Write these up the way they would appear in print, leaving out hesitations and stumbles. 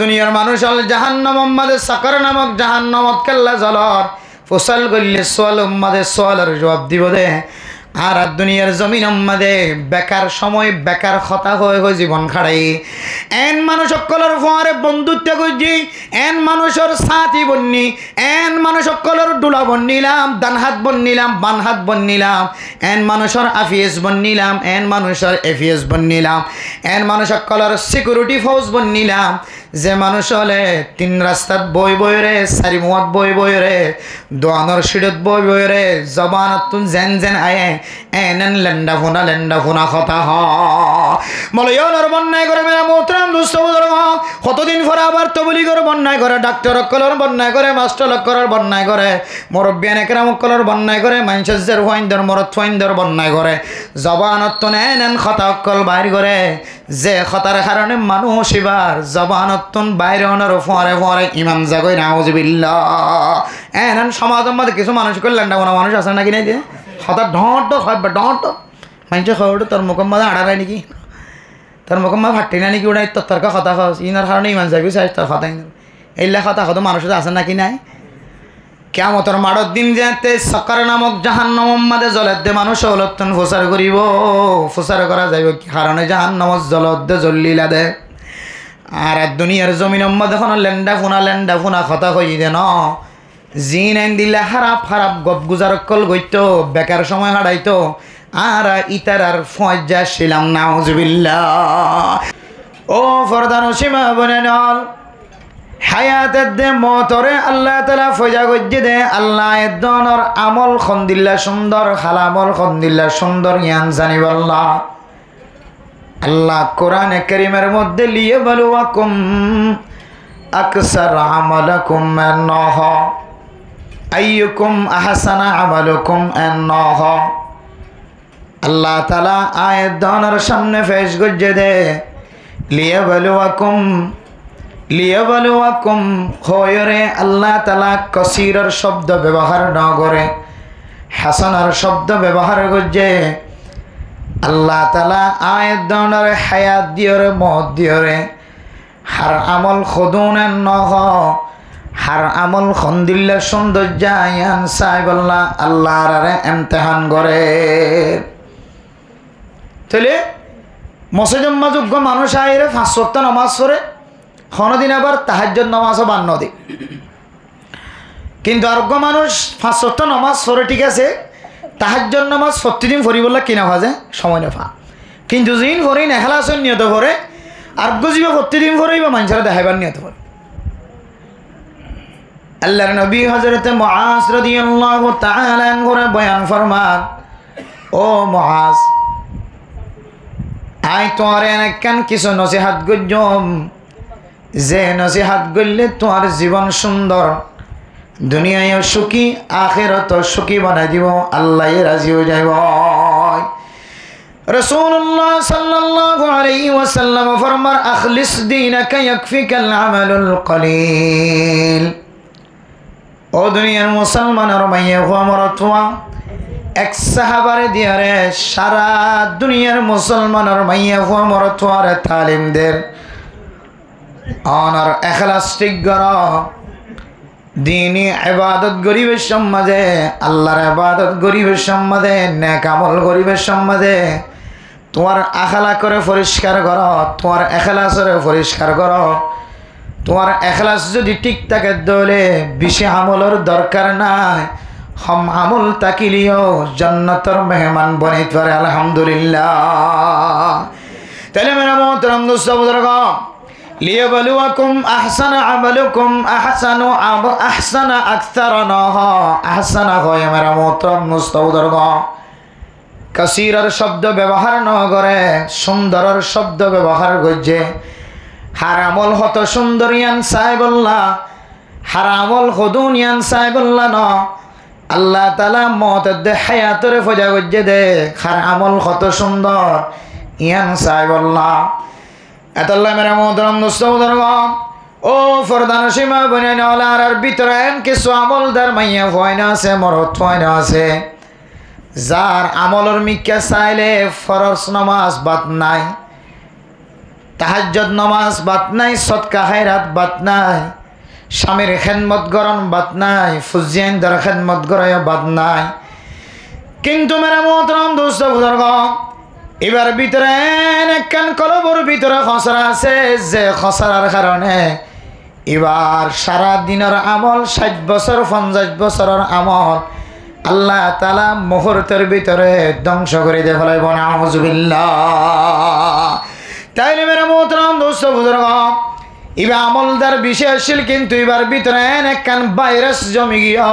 দুনিয়ার মানুষ হল জাহান্নাম উম্মাদে সাকার নামক জাহান্নামত কেল্লা জলর ফসল গল্লে সোয়াল উম্মাদে সোয়ালের জবাব দিব দে আর দুনিয়ার জমিন উম্মাদে বেকার সময় বেকার কথা হয়ে জীবন খাড়াই এন মানুষ সকলের ফোয়ারে বন্ধুত্ব করছি এন মানুষের সাথী বন্নি এন মানুষ সকলের ডুলা বন্নিলাম ডান হাত বন্নিলাম বান হাত বন্নিলাম এন মানুষের আফিএস বন্নিলাম এন মানুষের এফিএস বন্নিলাম এন মানুষ সকলের সিকিউরিটি ফোর্স বন্নিলাম যে মানুষ হলে তিন রাস্তাত বই বই রে চারি মুহত বই বই রে দোয়ানোর সিঁড়ত বই বই রে জবানত যেন যেন আয়ে এন লেন্ডা ফোনা কথা হ মলয়নের বন্যায় করে মেরা মোহতরাম দুস্থ কতদিন পরে আবার তবলি করে বন্যায় করে ডাক্তার অক্কলর বন্যায় করে মাস্টার অক্কলর বন্যায় করে মুরব্বিয়ান একরাম অক্কলর বন্যায় করে মানসের ওয়াইন্দর মরত ওয়াইন্দর বন্যায় করে জবানত এন কথা অক্কল বাইর করে যে কথার কারণে মানুষ এবার জবানত বাইরে অনার ফরে ফরে ইমাম জাগই নাউজুবিল্লাহ এন সমাজের মধ্যে কিছু মানুষ করলেন না কোনো মানুষ আছে নাকি নাই যে হঠাৎ ঢট হয় বা ঢট মানুষ খবর তোর মুখের মধ্যে আড়াই নাকি তোর মুখের মধ্যে ফাটি না নাকি ওটাই তোর কথা খাওয়াস ইনার কারণে ইমান যাবি চাই তোর কথা এইলা কথা কত মানুষের আছে নাকি নাই কিয়ামতের মাড়র দিন যেতে সাকার নামক জাহান্নামের মধ্যে জলের দে মানুষ অলত্তন ফুসার করিব ফুসার করা যাইব কি কারণে জাহান্নামের জলত দে জল্লিলা দে আর দুনিয়ার জমিনের মধ্যে এখন লেন্ডা ফোনা কথা কই দে ন জিন এন দিলে খারাপ গপ গুজার কল গইতো বেকার সময় হারাইতো আর ইতার আর ফজা ছিলাম নাউজুবিল্লাহ ও ফরদান সীমা বনে নল হায়াতের দে মতরে আল্লাহ তালা ফজা গজ্জে দে আল্লাহ এদনর আমল খন্দিল্লা সুন্দর খালামল খন্দিল্লা সুন্দর জ্ঞান জানিবাল্লাহ আল্লাহ কোরআনে কারীমের মধ্যে লিয়াবলুয়াকুম আকসার আমালাকুম আন্নাহ আইয়ুকুম আহসানা আমালুকুম আন্নাহ আল্লাহ তাআলা আয়াত দনের সামনে পেশ গজ্জে দে লিয়াবলুয়াকুম খয়রে আল্লাহ তাআলা কসিরর শব্দ ব্যবহার না করে হাসানার শব্দ ব্যবহার গজ্জে আল্লাহ তালা আয়াত দনের হায়াত দিয়রে মত দিয়রে হার আমল খদুন নহ হার আমল খন্দিল্লা সৌন্দর্যায়ন সাহেবল্লাহ আল্লাহর এমতেহান করে তাহলে মসজিদযোগ্য মানুষ আইরে 5 ওয়াক্ত নামাজ পড়ে কোনোদিন আবার তাহাজ্জুদ নামাজও বান্ন দি কিন্তু আরোগ্য মানুষ 5 ওয়াক্ত নামাজ পড়ে ঠিক আছে তাহাজ্জুদ নামাজ প্রতিদিন পড়ি বললে কিনা ভাজে সময় না পা কিন্তু যিন পড়ি নেখালাসন নিয়ত পড়ে আরোগ্য জীব প্রতিদিন পড়েই বা মানুষেরা দেখাইবার নিয়ত পড়ে আল্লাহর নবী হযরত মুআজ রাদিয়াল্লাহু তাআলা আনহু বয়ান ফরমান ও মুআজ আই তোর এনেকান কিছু নসিহত গজ্জম যে নসিহত গললে তোমার জীবন সুন্দর দুনিয়ায় সুখী আখিরাত সুখী বানাই দিব আল্লাহ রাজি হয়ে যাইব রাসূলুল্লাহ সাল্লাল্লাহু আলাইহি ওয়াসাল্লাম ফরমান আখলিস দীনাকা ইয়াকফিকাল আমালুল কলিল ও দুনিয়ার মুসলমানের মাইয়া হওয়া মরতওয়া এক সাহাবারে দিয়ারে সারা দুনিয়ার মুসলমানের মাইয়া হওয়া মরতওয়ারে তালিমদের অনার ইখলাস ঠিক করা দিনী ইবাদত গরিবের সমাজে আল্লাহর ইবাদত গরিবের সমাজে নেক আমল গরিবের সমাজে তোমার আখলাক করে পরিষ্কার করো তোমার ইখলাসরে পরিষ্কার করো তোমার ইখলাস যদি ঠিক থাকে দলে বেশি আমলের দরকার নাই হম আমল তাকিলিও জান্নাতের মেহমান বনিত পারে আলহামদুলিল্লাহ তাহলে মেরা মোহতরম দোস্ত বুজুর্গ লিয়াবলুয়াকুম আহসানা আমালুকুম আহসানা আকসারনাহ আহসানা হয় মেরা মোহতরম দোস্ত বুজুর্গ কাসীরের শব্দ ব্যবহার ন করে সুন্দরের শব্দ ব্যবহার করছে হারামল হত সুন্দরিয়ান সাহেবুল্লাহ হারামল হদুনিয়ান সাহেবুল্লাহ ন আল্লাহ তাআলা মওতের দে হায়াতরে ফজা করছে দে হারামল হত সুন্দর ইয়ান সাহেবুল্লাহ এতাল্লাহ মেরা মোহতরম দোস্ত বুজুর্গ ও ফরদান সীমা বনিয়ানার ভিতরে কিছু আমলদার মাইয়া ফয়না আছে মরত ফয়না আছে যার আমলের মিক্কা চাইলে ফরজ নামাজ বাদ নাই তাহাজ্জুদ নামাজ বাদ নাই, সদকা খায়রাত বাদ নাই, স্বামীর খেদমত গরণ বাদ নাই, ফুজিয়ানদের খেদমত গড়ায় বাদ নাই। কিন্তু মেরা মোহতরম দোস্ত বুজুর্গ, এবার ভিতরে একখান কলবর ভিতরে খসরা আছে, যে খসরার কারণে এবার সারা দিনের আমল 60 বছর 50 বছরের আমল আল্লাহ তাআলা মুহূর্তের ভিতরে ধ্বংস করে দিয়ে ফেলাইব। নাউজুবিল্লাহ। তাইলে মেরা মোহতরম দোস্ত বুজুর্গ, এবার আমলদার বিশেষশীল, কিন্তু এবার ভিতরে একখান ভাইরাস জমি গিয়ে,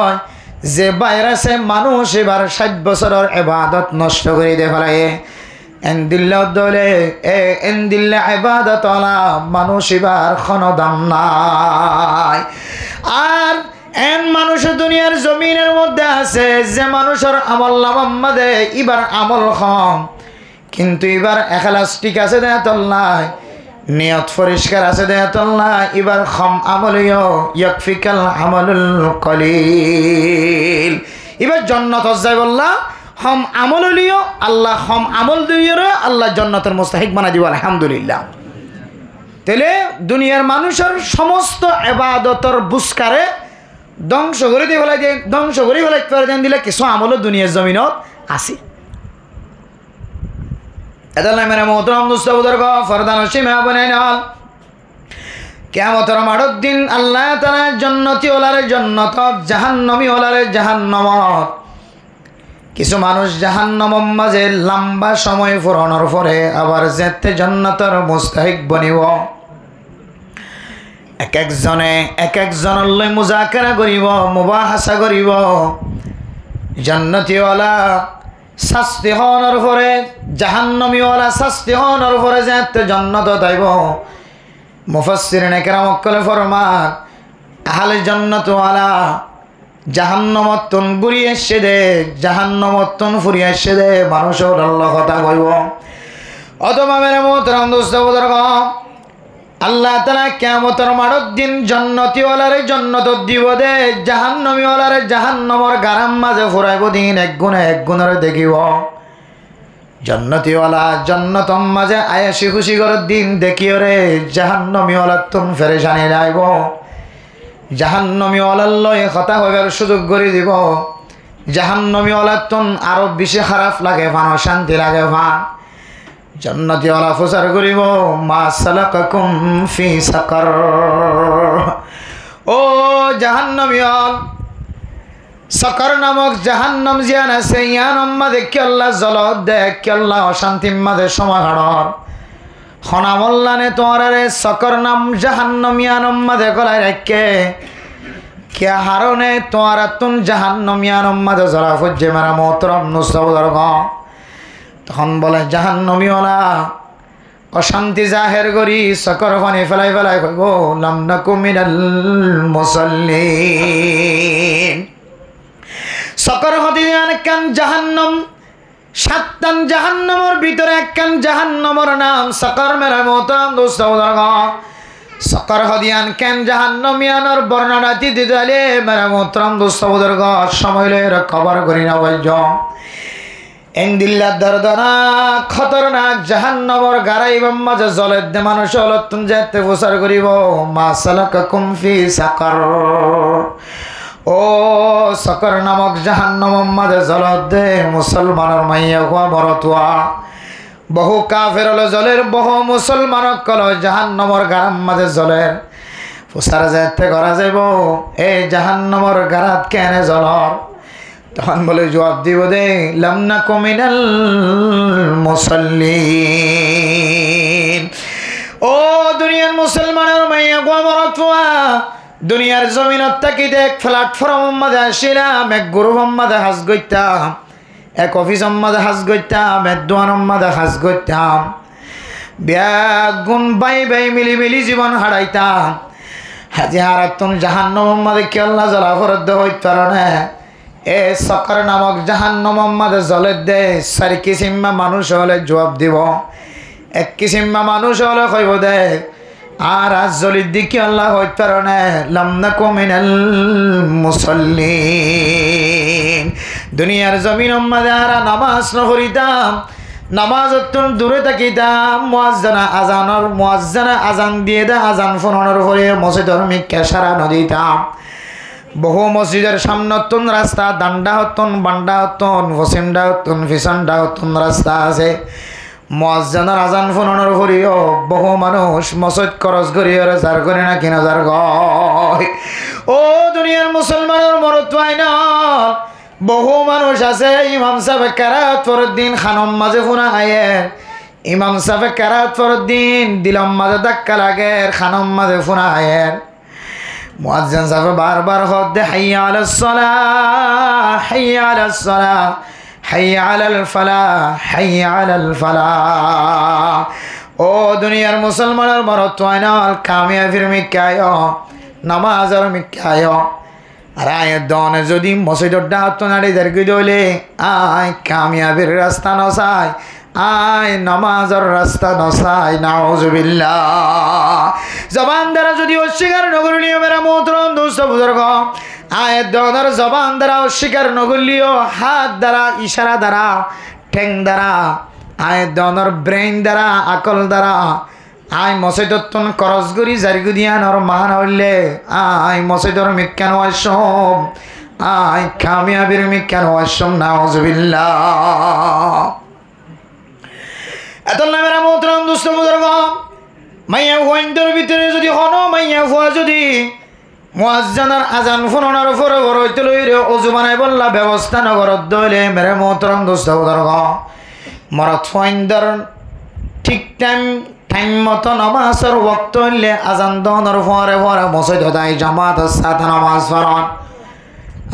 যে ভাইরাসে মানুষ এবার 60 বছরের ইবাদত নষ্ট করে দিয়ে ফেলায়। এন্দিল্লা ইবাদত মানুষ এবার কোনো দাম নাই। আর মানুষ দুনিয়ার জমিনের মধ্যে আছে যে মানুষের আমল নামার মধ্যে এবার আমল কম, কিন্তু এবার এখলাস ঠিক আছে দেয়াতল্লাহ, নিয়ত পরিষ্কার আছে দেয়াতল্লাহ, এবার কম আমলিও ইয়াকফিকাল আমালুল কলিল। এবার জান্নাত যায় বললা হম আমল লিও আল্লাহ, হম আমল দিয়ে আল্লাহ জান্নাতের মুস্তাহিক বানাই দিব। আলহামদুলিল্লাহ। তাহলে দুনিয়ার মানুষের সমস্ত ইবাদতের বুসকারে ধ্বংস করে দিয়ে ফেলাই দিয়ে, ধ্বংস করে ফেলাই দিলে কিছু আমলও দুনিয়ার জমিনত আছে। এটা মেরে মোহতরম দোস্ত বুজুর্গ, ফরদান সীমা বনে নাল কিয়ামতের মাঠের দিন আল্লাহ তাআলা জান্নাতি ওলারে জান্নাত, জাহান্নামী ওলারে জাহান্নামত। কিছু মানুষ জাহান্নামের মাঝে লম্বা সময় ফুরানোর পরে আবার যেতে জান্নাতের মুস্তাহিক বনিব। এক একজনের লই মুজাকারা করিব, মুবাহাসা করিব। জান্নাতীওয়ালা শাস্তি হওয়ার পরে, জাহান্নামীওয়ালা শাস্তি হওয়ার পরে যেতে জান্নাত যাইব। মুফাসসিরিনে কেরাম কলে ফরমান, আহলে জান্নাতওয়ালা জাহান্নামতন ঘুরিয়ে এসে দে, জাহান্নামতন ফুরিয়ে এসে দে, মানুষের আল্লাহ কথা কইব। অথবা মেরে মোহতরম দোস্ত বুজুর্গ, আল্লাহ তাআলা কিয়ামতের মাঠের দিন জান্নাতীওয়ালারে জান্নাত দিব দে, জাহান্নামীওয়ালারে জাহান্নামের গারাম মাঝে ফুরাইব দিন, এক গুণের দেখিব। জান্নাতীওয়ালা জান্নাতর মাঝে আয়াসি খুশি করার দিন দেখিও রে, জাহান্নামীওয়ালা তুন ফেরেশানি যাইব। জাহান্নামীওয়ালার লয়ে কথা হইবার সুযোগ করে দিব। জাহান্নামীওয়ালার তুন আরো বেশি খারাপ লাগে, ভান শান্তি লাগে ভান। জান্নাতীওয়ালা প্রচার করিব, মা সালাকাকুম ফি সাকার। ও জাহান্নামীওয়াল, সাকার নামক জাহান্নাম জিয়ান আছে, ইয়ান মাঝে কেল্লা জলত দেখ, কেল্লা অশান্তি মাঝে সমাহার খনামল্লানে তোমারে সাকার নাম জাহান্নাম ইয়ান মাঝে গলায় রেখে কে হারনে তোমার তুন জাহান্নাম ইয়ান মাঝে জলা ফুজে মারা মোহতরম নুসবদর গ। তখন বলে জাহান্নামীওয়ালা অশান্তি জাহের করি সকর পানি ফেলাই ফেলাই কইব, লাম নাকু মিনাল মুসাল্লিন। সকর হদিয়ান কান জাহান্নাম, 7টান জাহান্নামের ভিতরে একখান জাহান্নামের নাম সকর। মেরা মোহতরম দোস্ত বুজুর্গ, সকর হদিয়ান কেন জাহান্নামিয়ানোর বর্ণনা দিতে দিলে মেরা মোহতরম দোস্ত বুজুর্গ সময় লয়ে খবর করি না বলছ। এন্দিল্লা দরদনা খতরনাক জাহান্নামের গারাইবার মাঝে জলের দে মানুষ অলতুন যেতে প্রচার করিব, মা সালাকাকুম ফি সাকার। ও সকর নামক জাহান্নামের মাঝে জলত দে মুসলমানের মাইয়া হওয়া বরতুয়া। বহু কাফের হলো জলের, বহু মুসলমান কলো জাহান্নামের গারাম মাঝে জলের প্রচার যেতে করা যাইব। এই জাহান্নামের গারাত কেনে জলর? তখন বলে জবাব দিব দে, লাম নাকু মিনাল মুসাল্লিন। ও দুনিয়ার মুসলমানের মাইয়া গো মরতুয়া, দুনিয়ার জমিনত থাকি দেখ প্ল্যাটফর্ম মাঝে আসিলাম, এক গ্রুপ মাঝে হাজ গইতাম, এক অফিস মাঝে হাজ গইতাম, এক দোয়ান মাঝে হাজ গইতাম, ব্যাগ গুণ বাই বাই মিলি মিলি জীবন হারাইতাম। হাজি হারাতুন জাহান্নামের মাঝে কি আল্লাহ জ্বালা ফরদ হইতে পারে না? এ সকর নামক জাহান্নামের মাঝে জলের দে 4 কিসিমা মানুষ হলে জবাব দিব। এক কিসিমা মানুষ হলে কইব দে আর আজ জলির দিকে আল্লাহ হইতে পারে না, লাম নাকু মিনাল মুসাল্লিন। দুনিয়ার জমিনের মাঝে আর নামাজ না পড়িতাম, নামাজতন দূরে থাকিতাম মুয়াজ্জানা আজান দিয়ে দা আজান ফোনানোর পরে মসজিদের মিক্কা সারা নদীতাম বহু মসজিদের সামনতন রাস্তা ডান্ডা হতন বান্ডা হতন পশ্চিমডা হতন পিছনডা হতন রাস্তা আছে মুয়াজ্জানার আজান ফোনানোর পরেও বহু মানুষ মসজিদ খরচ করিয়ে যার করে না কিনা যার গয় ও দুনিয়ার মুসলমানের মরত্বাই না বহু মানুষ আছে ইমাম সাহেব কেরাত ফরদ্দিন খানম মাঝে ফোনা আয়ে ইমাম সাহেব কেরাত ফরদ্দিন দিলম মাঝে ধাক্কা লাগে খানম মাঝে ফোনা আয়ে মুয়াজ্জিন সাহেব বারবার হদ হাইয়া আলাস সালাহ হাইয়া আলাস সালাহ হাইয়া আলাল ফালাহ হাইয়া আলাল ফালাহ ও দুনিয়ার মুসলমানের মরত্বাইনাল কামিয়াবির মিক্কায় নামাজের মিক্কায় আর আয়ের দনে যদি মসজিদের ডাত নাড়ি দরগি দলে আয় কামিয়াবির রাস্তা নসাই আয় নামাজের রাস্তা নসাই নাউজুবিল্লাহ জবান দ্বারা যদি অস্বীকার নগরীয় মেরা মোহতরম দোস্ত বুজুর্গ আয়ের দনের জবান দ্বারা অস্বীকার নগরীয় হাত দ্বারা ইশারা দ্বারা ঠ্যাং দ্বারা আয়ের দনের ব্রেইন দ্বারা আকল দ্বারা আয় মসজিদতন খরচ করি জারিগুদিয়ানর মান হইলে আয় মসজিদর মিক্কান ওয়াসম আয় কামিয়াবির মিক্কান ওয়াসম নাউজুবিল্লাহ এতলা মেরা মোহতরম দোস্ত বুজুর্গ মাইয়া ওয়াইন্ডর ভিতরে যদি হনো মাইয়া ফুয়া যদি মুয়াজ্জিনার আজান ফোনানোর পরে বড়ইতে লইরে ওযু বানাই বললা ব্যবস্থা নগরত দইলে মেরা মোহতরম দোস্ত বুজুর্গ মরত ওয়াইন্ডর ঠিক টাইম মতো নামাজের ওয়াক্ত হইলে আজান দনের পরে পরে মসজিদ দাই জামাতের সাথে নামাজ পড়ন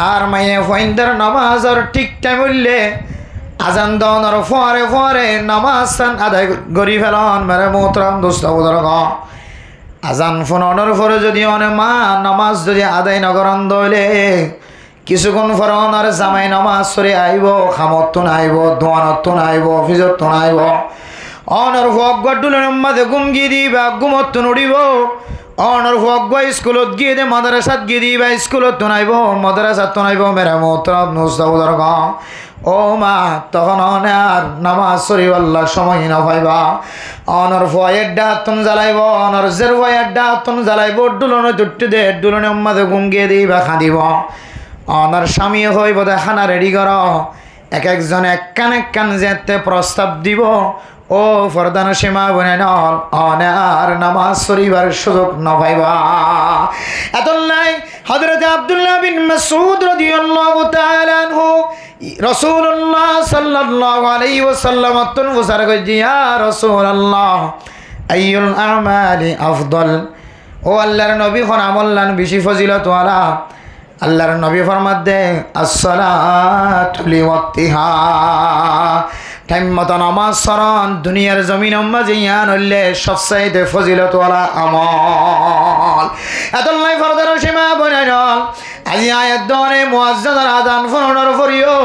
আর মাইয়া ওয়াইন্ডর নামাজের ঠিক টাইম হইলে আজান দনের পরে পরে নামাজ আদায় করি ফেলন মেরে মোহতরম দোস্ত বুজুর্গ আজান ফোনানোর পরে যদি অনেক মা নামাজ যদি আদায় নগরন দইলে কিছুক্ষণ পর অনার জামাই নামাজ সরে আইব খামত আইব দোয়ানত আইব অফিসত আইব অনর ভগডুলের মাঝে ঘুম গিয়ে দিবা ঘুমত নড়িব অনর ভগ স্কুলত গিয়ে দে মাদ্রাসাত গিয়ে দিবা স্কুলত নাইব মাদ্রাসাত নাইব মেরা মোহতরম দোস্ত বুজুর্গ ও মা তখন অনার নামাজ সরিবাল্লার সময় না পাইবা অনর ভয়ের ডাতন জ্বালাইব অনর জের ভয়ের ডাতন জ্বালাইব ডুলনে দুটি দে ডুলনের মাঝে ঘুম গিয়ে দিবা খাঁদিব অনর স্বামী হইব দে খানা রেডি কর এক একজন এক কান যেতে প্রস্তাব দিব ও ফরদান সীমা বনে নল অনার নামাজ সরিবার সুযোগ না পাইবা এতলাই হযরত আব্দুল্লাহ বিন মাসউদ রাদিয়াল্লাহু তাআলা আনহু রাসূলুল্লাহ সাল্লাল্লাহু আলাইহি ওয়াসাল্লাম তন ওসার গজি ইয়া রাসূলুল্লাহ আইয়ুল আমালি আফদল ও আল্লাহর নবী কোন আমল বেশি ফজিলত ওয়ালা আল্লাহর নবী ফরমাত দে আসসালাতু লিওয়াক্তিহা টাইম মতো নামাজ সরণ দুনিয়ার জমিন মাঝে ইয়ান হইলে সবচাইতে ফজিলত ওয়ালা আমল এতলাই ফরদার সীমা বনে নল আজি আয়াত দনে মুয়াজ্জিনার আযান ফোনানোর পরেও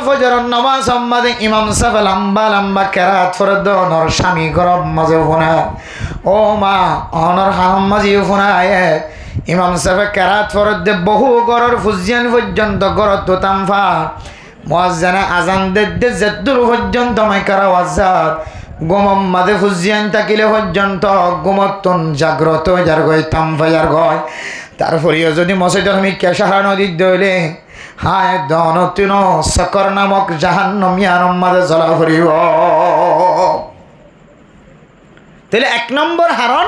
ফজরের নামাজ মাঝে ইমাম সাহেব লম্বা লম্বা কেরাত ফরদনর স্বামী গরম মাঝে ফোনা ও মা অনর হাম মাঝে ফোনায় ইমাম সাহেব কেরাত ফরদ বহু গরর ফুজিয়ান পর্যন্ত গরত তামফা মুয়াজ্জিনা আজান দে জেদ্দুর পর্যন্ত মাইকারা ওয়াজার গোমম মাঝে ফুজিয়ান থাকিলে পর্যন্ত গোমতন জাগ্রত যার গয় তামফা যার গয় তারপরেও যদি মসজিদের মিক্কা সারা নদীর দইলে হায় দনতিন সকর নামক জাহান্নামিয়ার মাঝে জ্বলা ফুরিব তাহলে এক নম্বর হারণ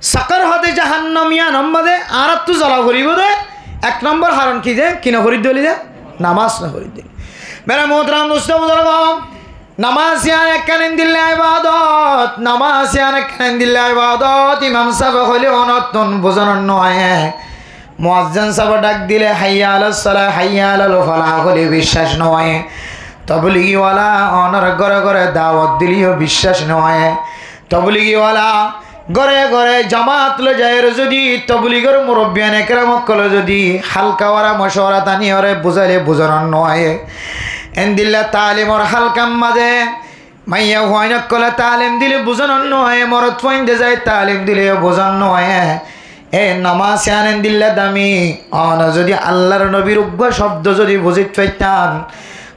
সকর হতে জাহান্নামিয়া নম্বরে আর তো জ্বলা ফুরিব দে এক নম্বর হারণ কি যে কিনা করি দলি দে নামাজ না করি দিল মেরা মোহতরম দোস্ত বুজুর্গ নামাজ ইয়ান একখান দিল্লা ইবাদত নামাজ ইয়ান একখান দিল্লা ইবাদত ইমাম সাহেব হইলে অনতন বুঝানোর নয় মুয়াজ্জিন সাহেব ডাক দিলে হাইয়া আলাস সালাহ হাইয়া আলাল ফালাহ হলে বিশ্বাস নয় তবলিগিওয়ালা অনর ঘরে ঘরে দাওয়াত দিলিও বিশ্বাস নয় তবলিগিওয়ালা ঘরে ঘরে জামাত লো যায় যদি তবলিগর মুরব্বিয়ান একরামক কলে যদি হালকা ওরা মশওয়ারা তানি ওরে বুঝাইলে বুঝানোর নয় এন্দিল্লা তালিমর হালকাম মাঝে মাইয়া হয়নক কলে তালিম দিলে বুঝানোর নয় মরত পয়েন্টে যায় তালিম দিলে বোঝানো নয় এ নামাজ আনেন দিল্লা দামি অন যদি আল্লাহর নবীর উগ্র শব্দ যদি বুঝিত পাইতাম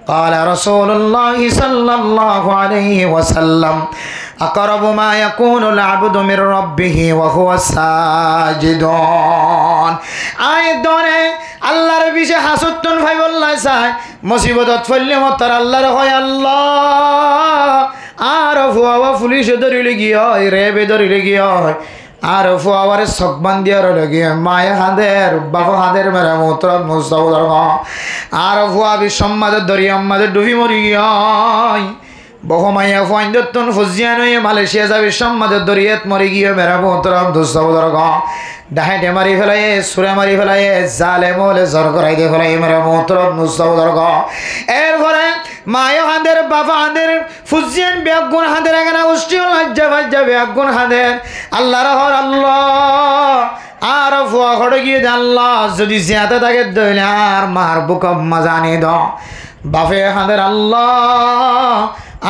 قال رسول الله صلى الله عليه وسلم أقرب ما يكون العبد من ربه وهو ساجد আয়দনে আল্লাহর বিষয়ে হাসুতুন ভাই বললাই চাই মুসিবতত ফেললে মতর আল্লাহর হয় আল্লাহ আর ফুয়া পুলিশ ধরিলে গিয়ে হয় রেবে ধরিলে গিয়ে হয় আর ফুয়ার সকবান দিয়ার লগে মায়ে হাঁদের বাবা হাঁদের মেরে মোতর মুস্তাউদার আর ফুয়া বিশ্বম্মাদের দরিয়া আমাদের ডুবি মরি গিয়ে বহু মাইয়া ফাইন্দতন ফুজিয়ান হয়ে মালয়েশিয়া যাবে সম্মাদের দরিয়াত মরি গিয়ে মেরা মোতরাম দুস্তাউদার ডাহেটে মারি ফেলাই সুরে মারি ফেলাই জালে মলে জর করাই দিয়ে ফেলাই মেরা মোতরাম দুস্তাউদার এরপরে মায় হাঁদের বাবা হাঁদের ফুজিয়ান ব্যাগুন হাঁদের এখানে উষ্টি লজ্জা বাজ্জা ব্যাগুন হাঁদের আল্লাহ রহর আল্লাহ আর ফুয়া খড়ে গিয়ে আল্লাহ যদি জিয়াতে থাকে দইলে আর মার বুকম জানি দ বাপে হাঁদের আল্লাহ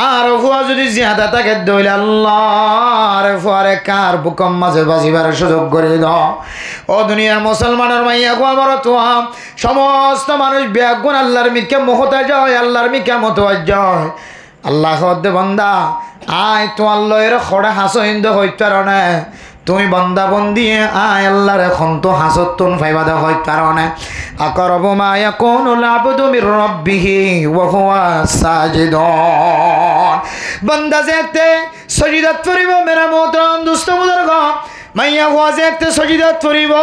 আর ফুয়া যদি জিয়াদা থাকে দইলে আল্লাহ আর ফুয়ারে কার বুকম মাঝে বাজিবার সুযোগ করে দাও ও দুনিয়ার মুসলমানের মাইয়া গো আমার তোয়া সমস্ত মানুষ ব্যাগুন আল্লাহর মিকে মহতা যায় আল্লাহর মিকে মতোয়াজ যায় আল্লাহ হদ্দে বান্দা আয় তো আল্লাহর খড়া হাসো হিন্দু হইতার না তুমি বান্দা বন্দি আয় আল্লাহর এখন তো হাসতুন ফাইবাদা হইতার না আকরাব মা ইয়াকুনুল আবদু মির রাব্বিহি ওয়া হুয়া সাজিদুন বান্দা যেতে সজিদাত করিব মেরা মোহতরম দোস্ত বুজুর্গ মাইয়া হুয়া যেতে সজিদাত করিব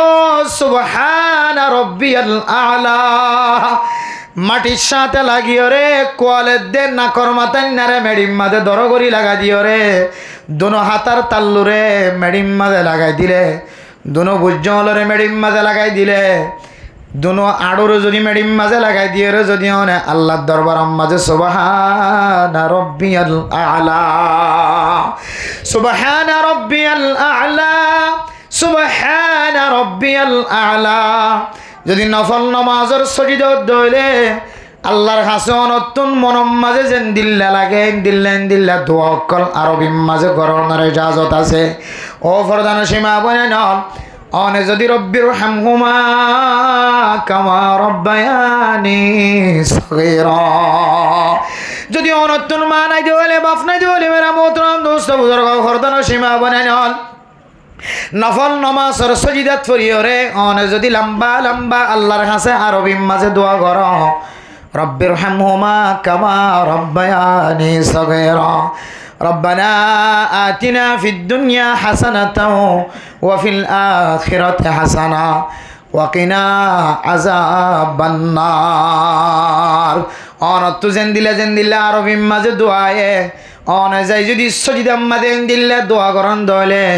সুবহানা রাব্বিয়াল আ'লা মাটির সাথে লাগিও রে কোয়ালের দে নাকর মাথায় নারে মেডিম মাঝে দরগরি লাগা দিও রে দুনো হাতার তাল্লু রে মেডিম মাঝে লাগাই দিলে দুনো বুজ্জলরে মেডিম মাঝে লাগাই দিলে দুনো আড়ুরে যদি মেডিম মাঝে লাগাই দিয়ে রে যদি অনে আল্লাহর দরবার মাঝে সুবহানা রাব্বিয়াল আ'লা সুবহানা রাব্বিয়াল আ'লা সুবহানা রাব্বিয়াল আ'লা যদি নফল নামাজের সজিদত দইলে আল্লাহর হাসন অত্যন মনম মাঝে যেন দিল্লা লাগে দিল্লা দোয়া অকল আরবি মাঝে গরনার ইজাজত আছে ও ফরদান সীমা বনে নল অনে যদি রব্বির হামহুমা কামা রব্বায়ানি সগীরা যদি অনত্যন মা নাই দেওয়ালে বাপ নাই দেওয়ালে মেরা মোহতরম দোস্ত বুজুর্গ ফরদান সীমা বনে নল নফল নমাজের সজিদাত ফরিও রে অনে যদি লম্বা লম্বা আল্লাহর কাছে আরবি মাঝে দোয়া কর রব্বির হামহুমা কামা রব্বায়ানি সগীরা রব্বানা আতিনা ফিদ দুনিয়া হাসানাতাও ওয়া ফিল আখিরাতি হাসানা ওয়া কিনা আযাবান নার অনত যেন দিলে আরবি মাঝে দোয়ায়ে অনে যাই যদি সজিদা মাঝে দিলে দোয়া করন দলে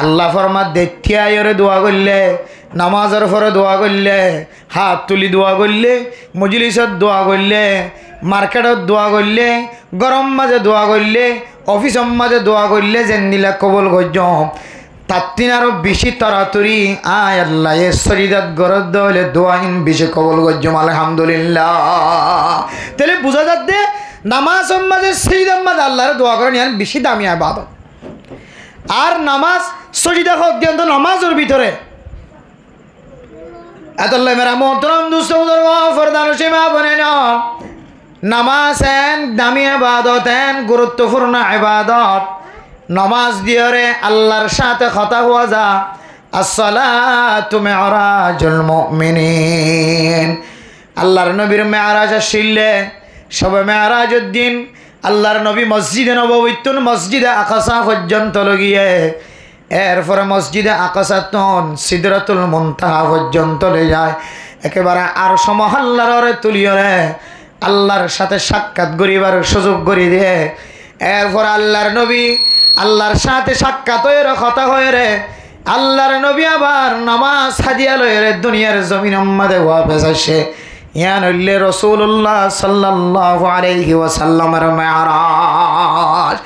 আল্লাহ ফরমাত দেখিয়ায়রে দোয়া করলে নামাজের পরে দোয়া করলে হাত তুলি দোয়া করলে মজলিসত দোয়া করলে মার্কেটত দোয়া করলে গরম মাঝে দোয়া করলে অফিসর মাঝে দোয়া করলে যেন দিলে কবল গজ্য তাত্তিন আরো বেশি তাড়াতাড়ি আয় আল্লাহ এ সজিদাত গরদ দলে দোয়াইন বেশি কবল গজ্য আলহামদুলিল্লাহ তাহলে বোঝা যাচ্ছে নামাজ মাঝে সজিদার মাঝে আল্লাহর দোয়া করেন ইয়ান বেশি দামি ইবাদত আর নামাজ সজিদা অত্যন্ত নামাজের ভিতরে এতল্লাই মেরা মোহতরম দুস্থ ফরদান সীমা বনে না নামাজ এন দামি ইবাদত এন গুরুত্বপূর্ণ ইবাদত নামাজ দিয়ে রে আল্লাহর সাথে কথা হওয়া যা আসসালাতু মি'রাজুল মুমিনিন আল্লাহর নবীর মেরাজ আসলে সবে মেরাজের দিন আল্লাহর নবী মসজিদে নববীতুন মসজিদে আকসা পর্যন্ত লগিয়ে এরপরে মসজিদে আকসাতন সিদরাতুল মুনতাহা পর্যন্ত লে যায় একেবারে আর সমহল্লার তুলিয়রে আল্লাহর সাথে সাক্ষাৎ করিবার সুযোগ করে দিয়ে এরপর আল্লাহর নবী আল্লাহর সাথে সাক্ষাৎ হয়ে কথা হয়ে রে আল্লাহর নবী আবার নামাজ হাদিয়া লয়ে রে দুনিয়ার জমিন মাঝে ওয়াপস আসে ইয়ান হইলে রাসূলুল্লাহ সাল্লাল্লাহু আলাইহি ওয়াসাল্লামের মেরাজ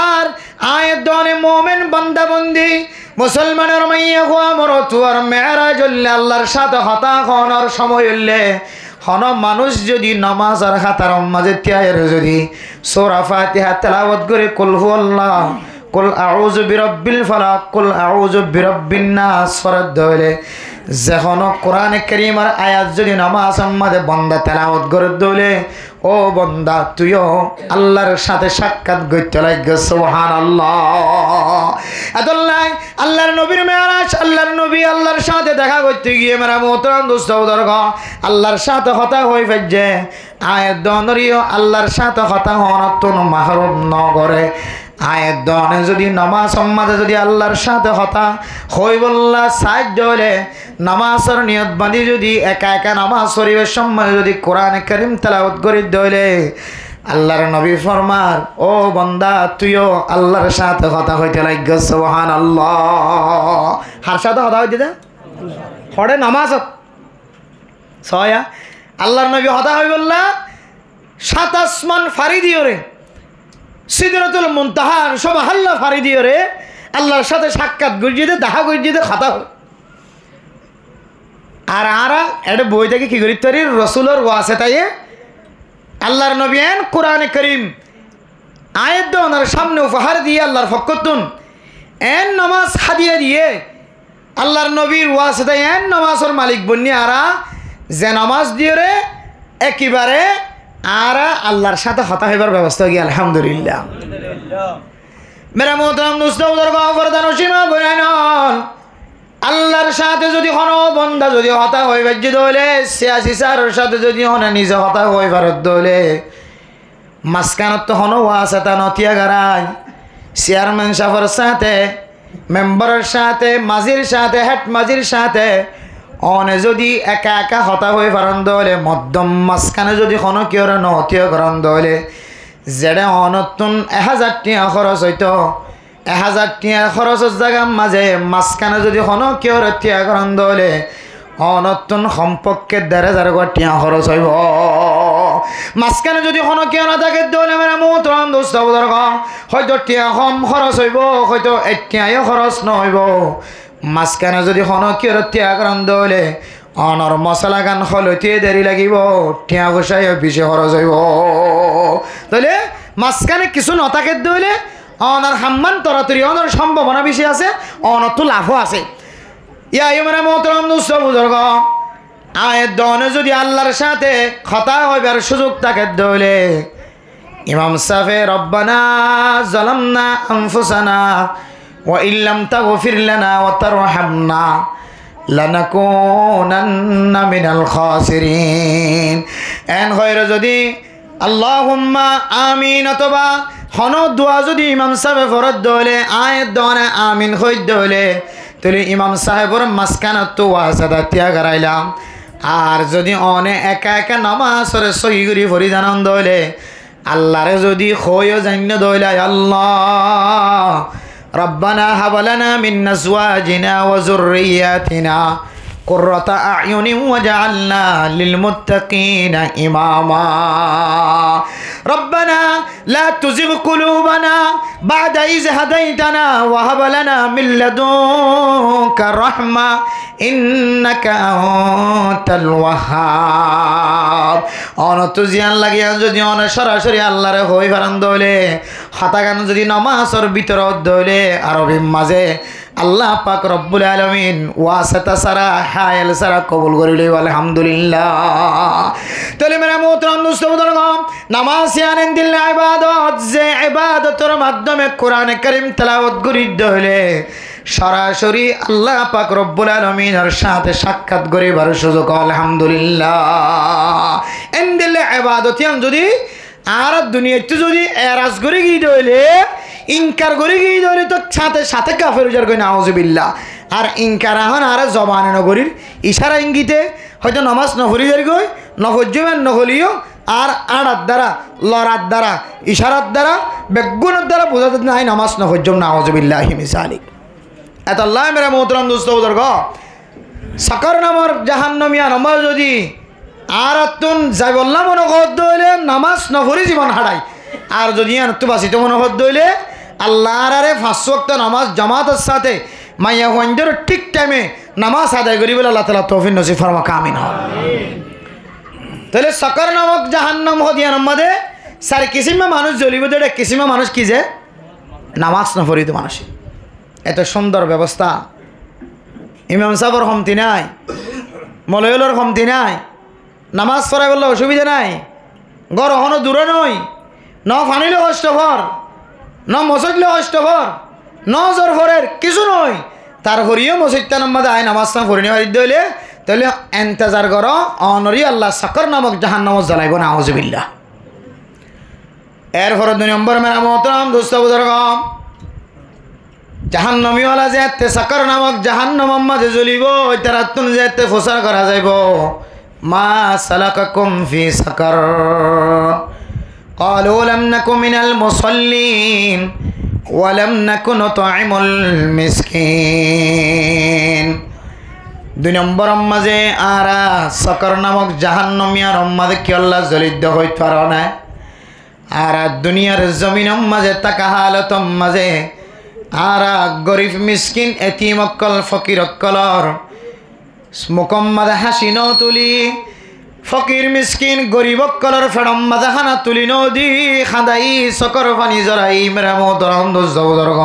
আর আয়াত দনে মুমিন বান্দা বন্দি মুসলমানের মাইয়া গো আমার তোর মেরাজ হইলে আল্লাহর সাথে হতা হওয়ার সময় হইলে হন মানুষ যদি নামাজ আর হাতার মাঝে তিয়ায়ের যদি সূরা ফাতিহা তেলাওয়াত করে কুল হুয়াল্লাহ কুল আউযু বিরাব্বিল ফালাক কুল আউযু বিরাব্বিন নাস ফরদ হইলে যখন কোরআনে কারীমের আয়াত যদি নামাজের মধ্যে বান্দা তেলাওয়াত করে দলে ও বান্দা তুইও আল্লাহর সাথে সাক্ষাৎ করতে লাগবে সুবহানাল্লাহ। আল্লাহ আল্লাহর নবীর মেরাজ, আল্লাহর নবী আল্লাহর সাথে দেখা করতে গিয়ে মেরা মোহতারাম দোস্ত বুজুর্গ আল্লাহর সাথে কথা হই ফেজে আয়াত দনরিও আল্লাহর সাথে কথা হনতুন মাহরুম নগরে আয়াত দনে যদি নামাজ সম্মাদে যদি আল্লাহর সাথে কথা হই বললা সাহায্য হলে নামাজের নিয়ত বাঁধি যদি একা একা নামাজ শরীফের সম্মানে যদি কোরআনে কারীম তেলাওয়াত করি দইলে আল্লাহর নবী ফরমার ও বান্দা তুইও আল্লাহর সাথে কথা হইতে লাগবে সুবহানাল্লাহ। হার সাথে কথা হইতে দে পড়ে নামাজ ছয়া আল্লাহর নবী কথা হই বললা সাত আসমান ফারি দিও রে সিদরাতুল মুনতাহার সব হাল্লা ফারি দিও রে আল্লাহর সাথে সাক্ষাৎ গড়িয়ে দে দেখা গড়িয়ে দে কথা হয়। আর আরা এটা বই থেকে কি করি তরি রসুলের ওয়াসে তাই আল্লাহর নবী এন কোরআনে কারীম আয়াত ওনার সামনে উপহার দিয়ে আল্লাহর ফকতুন এন নামাজ হাদিয়া দিয়ে আল্লাহর নবীর ওয়াসে তাই এন নামাজের মালিক বন্যি আরা যে নামাজ দিয়ে রে একেবারে আরা আল্লাহর সাথে হতা হইবার ব্যবস্থা গিয়ে আলহামদুলিল্লাহ। মেরা মোহতারাম দোস্ত বুজুর্গ ফরদান সীমা বয়ান আল্লাহর সাথে যদি কোনো বন্দা যদি হতা হয়ে বাজ্য দলে সিয়াসি সারের সাথে যদি হনে নিজে হতা হয়ে ভারত দলে মাঝখানত তো হনো আছে তা নতিয়া গারাই চেয়ারম্যান সাহেবের সাথে মেম্বারের সাথে মাঝির সাথে হেড মাঝির সাথে অনে যদি একা একা হতা হয়ে পারন দলে মধ্যম মাঝখানে যদি কোনো কেউ নতীয় করন দলে যেটা অনতুন 1000 টাকা খরচ হইতো 1000 টাকা খরচের জায়গা মাঝে মাঝখানে যদি কোনো কেউ ত্যাগ করন দলে অনতুন সম্পর্কে 1500 টাকা খরচ হইব। মাঝখানে যদি কোনো কেউ না থাকে দলে মেরা মোহতারাম দোস্ত বুজুর্গ হয়তো টাকা কম খরচ হইব হয়তো 1 টাকাও খরচ নহইব। মাঝখানে যদি কোনো কেউ ত্যাগ করন দলে অনর মশলা গান হলতে দেরি লাগিব টিয়া বসাই বেশি খরচ হইব। তাহলে মাঝখানে কিছু নথাকে দলে অনার হাম্মান তরাতরি অনার সম্ভাবনা বেশি আছে অনত তো লাভও আছে। ইয়া ইমারা মোহতারাম দোস্ত বুজুর্গ আয়াত দনে যদি আল্লাহর সাথে কথা হইবার সুযোগ থাকে দলে ইমাম সাফে রব্বানা যালামনা আনফুসানা ওয়া ইল্লাম তাগফির লানা ওয়া তারহামনা লানাকুনান্না মিনাল খাসিরিন এন হয়রে যদি আল্লাহুম্মা আমিন অথবা হন দোয়া যদি ইমাম সাহেব ফরদ দলে আয়াত দনে আমিন হই দলে তাহলে ইমাম সাহেবর মাঝখানত তো ওয়াজাদা ত্যাগ হারাইলাম। আর যদি অনে একা একা নামাজরে সহি করি ফরিদানন্দ দলে আল্লাহরে যদি হইও জান্য দলে আল্লাহ রব্বানা হাবলানা মিন আজওয়াজিনা ওয়া যুররিয়াতিনা قرة أعين وجعلنا للمتقين إماما ربنا لا تزغ قلوبنا بعد إذ هديتنا وهب لنا من لدنك رحمة إنك أنت الوهاب অনতুজিয়ান লাগিয়া যদি অন সরাসরি আল্লাহরে হই ফারান দলে হাতাগান যদি নামাজের ভিতর দলে আরবি মাঝে আল্লাহ পাক রব্বুল আলামিন ওয়াসাতা সারা হায়াল সারা কবুল করিলে আলহামদুলিল্লাহ। তাহলে মেরা মোহতারাম দোস্ত বুজুর্গ নামাজ ইয়ানেন দিল ইবাদত যে ইবাদতের মাধ্যমে কোরআনে কারীম তেলাওয়াত করি দলে সরাসরি আল্লাহ পাক রব্বুল আলামিনের সাথে সাক্ষাৎ করিবার সুযোগ আলহামদুলিল্লাহ। এন দিল ইবাদত ইয়ান যদি আর দুনিয়াতে যদি এরাজ করে গিয়ে দলে ইনকার করে গিয়ে ধরে তো সাথে সাথে কাফের উজার কই নাউজুবিল্লাহ। আর ইনকার আহন আর জবানে নগরীর ইশারা ইঙ্গিতে হয়তো নামাজ নফরি যার গই নফজ্জমেন নহলিও আর আড়ার দ্বারা লড়ার দ্বারা ইশারার দ্বারা বেগুনের দ্বারা বোঝাতে নাই নামাজ নফজ্জম নাউজুবিল্লাহি মিন যালিক। এত আল্লাহ মেরা মোহতারাম দোস্ত বুজুর্গ সাকার নামর জাহান্নামিয়া নামাজ যদি আর তুন যাই বললাম মনে করতে হইলে নামাজ নফরি জীবন হারাই আর যদি আর তো বাসিত মনে করতে হইলে আল্লাহর আরে 5 ওয়াক্ত নামাজ জামাতের সাথে মাইয়া হইন্দের ঠিক টাইমে নামাজ আদায় করি বলে আল্লাহ তাআলা তৌফিক নসিব ফরমাক আমিন। তাহলে সাকার নামক জাহান্নাম হদিয়া নামাদে সার কিসিমা মানুষ জ্বলিব দেড়ে কিসিমা মানুষ কি যে নামাজ না পড়িত মানুষ এত সুন্দর ব্যবস্থা ইমাম সাহেবর কমতি নাই, মলয়ুলর কমতি নাই, নামাজ পড়াই বললে অসুবিধা নাই, ঘর এখনো দূরে নই, ন ফানিলে কষ্টভর, ন মসজিদলে কষ্টভর, ন জোর ভরের কিছু নয়, তার হরিও মসজিদটা নাম্বাদে আয় নামাজটা ফরিনি বাড়ি দইলে তাহলে এন্তেজার কর অনরি আল্লাহ সাকর নামক জাহান্নামত জ্বালাইব না আউযুবিল্লাহ। এরপরে 2 নম্বর মেরা মোহতরম দোস্ত বুজুর্গ, জাহান্নামীওয়ালা যেতে সাকর নামক জাহান্নাম মাঝে জ্বলিব, ওইটার আত্মন যেতে প্রচার করা যাইব মা সালাকাকুম ফি সাকর ক্বালু লাম নাকু মিনাল মুসাল্লিন ওয়া লাম নাকু নুতঈমুল মিসকিন। 2 নম্বর মাঝে আরা সাকর নামক জাহান্নামিয়ার মাঝে কি আল্লাহ জ্বলিত হইতে পারে না। আর দুনিয়ার জমিন মাঝে তাকা হালত মাঝে আর গরিব মিসকিন এতিম অক্কল ফকির অক্কলর মুখম মাঝে হাসি ন তুলি, ফকির মিসকিন গরিব অক্কলর ফেড়ম মাঝে হানা তুলি নদী খাদাই চকর পানি জরাই মেরা মোহতরম দোস্ত বুজুর্গ।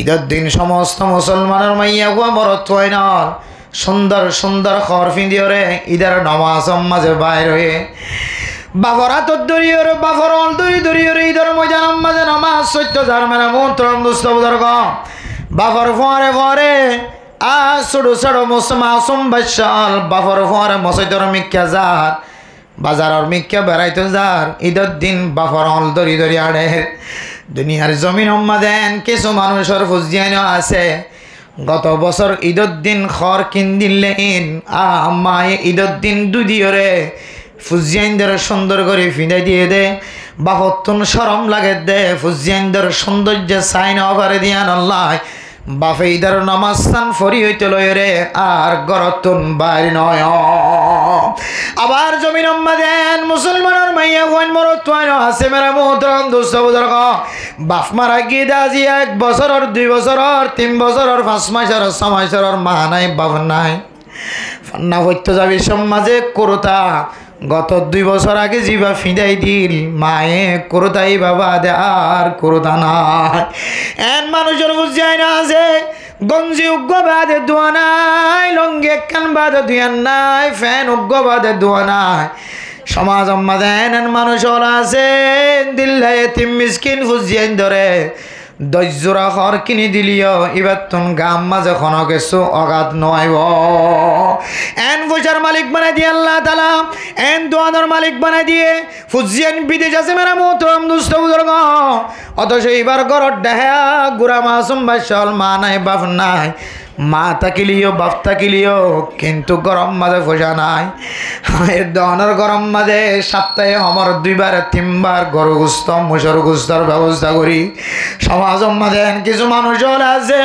ঈদের দিন সমস্ত মুসলমানের মাইয়া গুয়া মরত ওয়াইনার সুন্দর সুন্দর খর ফিন্দিওরে ঈদের নামাজ মাঝে বাইর হয়ে বাফর হাতত দরিয়র বাফর অল দরিয়র ঈদের ময়দান মাঝে নামাজ সত্য যার মেরা মোহতরম দোস্ত বুজুর্গ। বাফর ফরে ফরে ছোটো ছোটো মাসুম বাচ্চাল বাফর ফরে মসজিদর মিক্কা যার বাজারের মিক্কা বেড়াইতে যার ঈদের দিন বাফর অল দরি আড়ে। দুনিয়ার জমিন দেন কিছু মানুষের ফুজিয়ানো আছে গত বছর ঈদের দিন খর কিন দিলেন মায়ে ঈদের দিন দুদিয়রে ফুজিয়ানদের সুন্দর করে ফিনাই দিয়ে দে বাপত্তন সরম লাগে দে ফুজিয়ানদের সৌন্দর্য সাইন অভারে দিয়ান আল্লাহ বাপে ঈদের নামাজ স্থান ফরি হইতে লয় রে আর গরতুন বাইর নয়। আবার জমিন দেন মুসলমানের মাইয়া ওয়ান মরত আছে মেরা মোহতরম দোস্ত বুজুর্গ। বাপ মারা গিয়ে দাজি 1 বছরের 2 বছরের 3 বছরের 5 মাসের 6 মাসের মা নাই বাপ নাই ফান্না হইতে যাবি সমাজে করতা গত 2 বছর আগে জিবা ফিদাই দিল মায়ে করতাই বাবা দে আর করতা নাই। এন মানুষের বুঝাই না আছে গঞ্জি উগ্র বাদে দোয়া নাই, লঙ্গি একখান বাদে দুয়ান নাই, ফ্যান উগ্র বাদে দোয়া নাই। সমাজ দেন মানুষ আছে দিল্লাই এতিম মিসকিন ফুজিয়ান ধরে 10 জোড়া খর কিনি দিলিও এবার তুন গাম মাঝে খন কিছু অগাধ নয়। এন পয়সার মালিক বানাই দিয়ে আল্লাহ তালা এন দোয়ানোর মালিক বানাই দিয়ে ফুজিয়ান বিদেশ আছে মেরা মোহতরম দুষ্ট বুজুর্গ। অথচ এবার ঘরত দেহা গুড়া মাসুম বাচ্চাল মা নাই বাপ নাই, মা থাকিলিও বাপ থাকিলিও কিন্তু গরম মাঝে পয়সা নাই। এর দোয়ানোর গরম মাঝে সপ্তাহে আমার 2 বার 3 বার গরু গুস্ত মুসর গুস্তর ব্যবস্থা করি। সমাজ দেন কিছু মানুষ আছে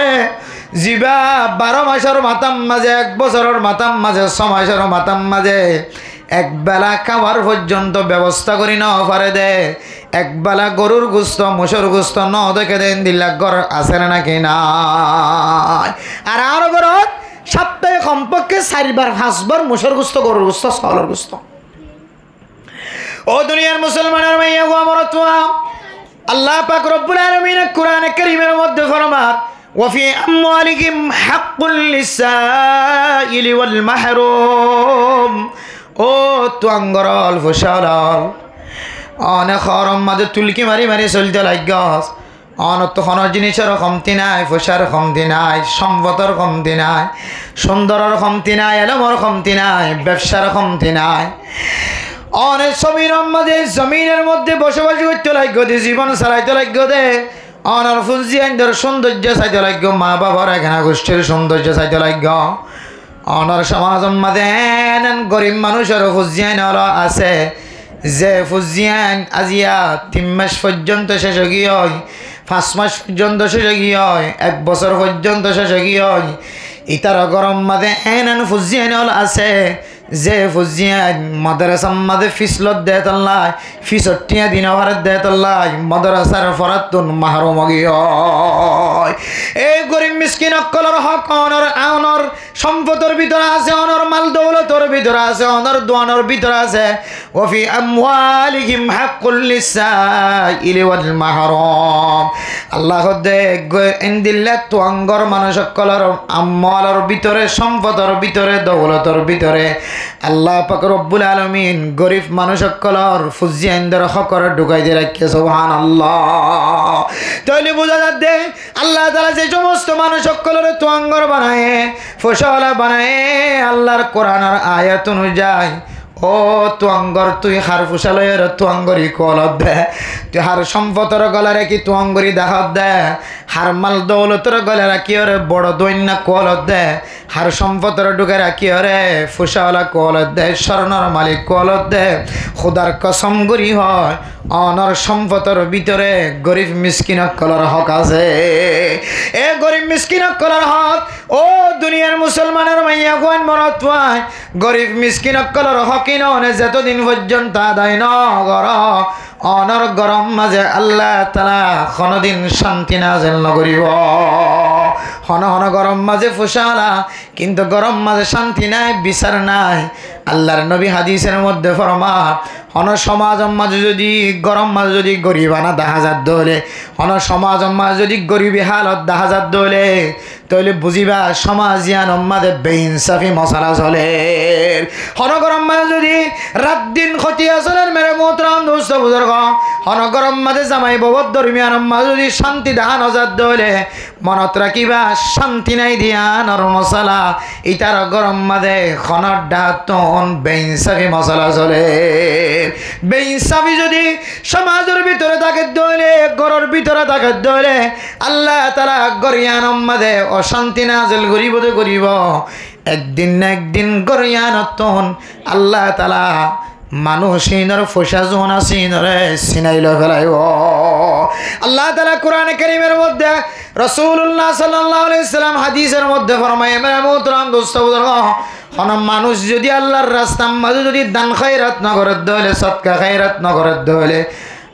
জিবা 12 মাসের মাতাম মাঝে 1 বছরের মাতাম মাঝে 6 মাসের মাতাম মাঝে একবেলা খাবার পর্যন্ত ব্যবস্থা করি না পারে দে। একবেলা গরুর গুস্ত মুসর গুস্ত ন দেখে দেন দিল্লা ঘর আছে নাকি নাই। আর আরো ঘরত সপ্তাহে কমপক্ষে 4 বার 5 বার মুসর গুস্ত গরুর গুস্ত চাউলের গুস্ত। ও দুনিয়ার মুসলমানের মাইয়া গো আমার তোয়া আল্লাহ পাক রব্বুল আলামিন কোরআনে কারীমের মধ্যে ফরমান ওয়াফি আমওয়ালিহিম হাক্কুল লিসাইলি ওয়াল মাহরুম। ও তুয়াঙ্গরল ফুসারল অনেক খরম মাঝে তুলকি মারি মারি চলতে লাগস অনত খনের জিনিসের কমতি নাই, ফুসার কমতি নাই, সম্পদের কমতি নাই, সুন্দরের কমতি নাই, এলমর কমতি নাই, ব্যবসার কমতি নাই। অনেক জমিনের মধ্যে বসবাস করতে লাগো দে জীবন চালাইতে লাগো দে অনার ফুজিয়ানদের সৌন্দর্য চাইতে লাগো মা বাবার এখানে গোষ্ঠীর সৌন্দর্য চাইতে লাগো। অনার সমাজ গরিব মানুষের ফুজিয়ান আছে যে ফুজিয়ান আজিয়া 3 মাস পর্যন্ত শেষ গিয়ে 5 মাস পর্যন্ত শেষ গিয়ে 1 বছর পর্যন্ত শেষ গিয়ে ইতার গরম মাঝে এন ফুজিয়ান আছে যে ফুজিয়ান মাদ্রাসা মাদে ফিসলত দেত আল্লাহ ফিসটিয়া দিন আবার দেত আল্লাহ মাদ্রাসার ফরাতুন মাহরুম গিয় এই গরিব মিসকিন অকলর হক অনর সম্পদের ভিতরে আছে অনর মাল দৌলতর ভিতরে আছে অনর দোয়ানোর ভিতরে আছে ওফি আমওয়ালিহিম হাক্কুল লিসাইলি ওয়াল মাহরুম আল্লাহ দে ইনদিল্লা তুয়াঙ্গর মানুষ অকলর আমওয়ালর ভিতরে সম্পদের ভিতরে দৌলতর ভিতরে আল্লাহ পাক রব্বুল আলামিন গরিব মানুষ অকলর ফুজিয়ানদের হকর ঢুকাই দিয়ে রাখে সুবহানাল্লাহ তাহলে বোঝা যাচ্ছে আল্লাহ তাআলা যে সমস্ত মানুষ অকলর তুয়াঙ্গর বানায় ফসলা বানায় আল্লাহর কোরআনের আয়াত অনুযায়ী ও তুয়াঙ্গর তুই হার ফুসালয়ের তুয়াঙ্গরি কলত দে তুই হার সম্পতর গলারে কি তুয়াঙ্গরি দেখাত দে হার মাল দৌলতর গলে রাখি ওরে বড় দৈন্য কলত দে হার সম্পতর ঢুকে রাখি ওরে ফুসাওয়ালা কলত দে স্বর্ণর মালিক কলত দে খুদার কসম গরি হয় অনর সম্পতর ভিতরে গরিব মিসকিন কলর হক আছে এ গরিব মিসকিন কলর হক ও দুনিয়ার মুসলমানের মাইয়া কোন মরত হয় গরিব মিসকিন কলর হকিন যতদিন পর্যন্ত আদায় ন কর অনর গরম মাঝে আল্লাহ তাআলা কোনদিন শান্তি নাযিল নকরিব হন হন গরম মাঝে ফুসালা কিন্তু গরম মাঝে শান্তি নাই বিচার নাই আল্লাহর নবী হাদিসের মধ্যে ফরমান হন সমাজ মাঝে যদি গরম মাঝে যদি গরিবানা দেখা যাত দলে হন সমাজ মাঝে যদি গরিবী হালত দেখা যাত দলে তাহলে বুঝিবা সমাজিয়ান মাঝে বেইনসাফি মশলা চলে হন গরম মাঝে যদি রাত দিন খতিয়া চলেন মেরে মোহতরাম দোস্ত বুজুর্গ হন গরম মাঝে জামাই ববদ দরমিয়ান মাঝে যদি শান্তি দেখা নজাত দলে মনত রাখিবা শান্তি নাই দিয়া নর মশলা ইটার গরম মাঝে খনর ডাতন বেইনসাফি মশলা চলে বেইনসাফি যদি সমাজের ভিতরে থাকে দলে ঘরের ভিতরে থাকে দলে আল্লাহ তাআলা গরিয়ান মাঝে অশান্তি নাযিল করিব একদিন না একদিন গরিয়ানতন আল্লাহ তাআলা মানুষিনর ফসা জোন আসিনরে সিনাইল ফেলাইব আল্লাহ তাআলা কোরআনে কারীমের মধ্যে রাসূলুল্লাহ সাল্লাল্লাহু আলাইহি সাল্লাম হাদিসের মধ্যে ফরমায় মেরে মোহতরম দোস্ত বুজুর্গ কোন মানুষ যদি আল্লাহর রাস্তার মাঝে যদি দান খায়রাত না করে দলে সদকা খায়রাত না করে দলে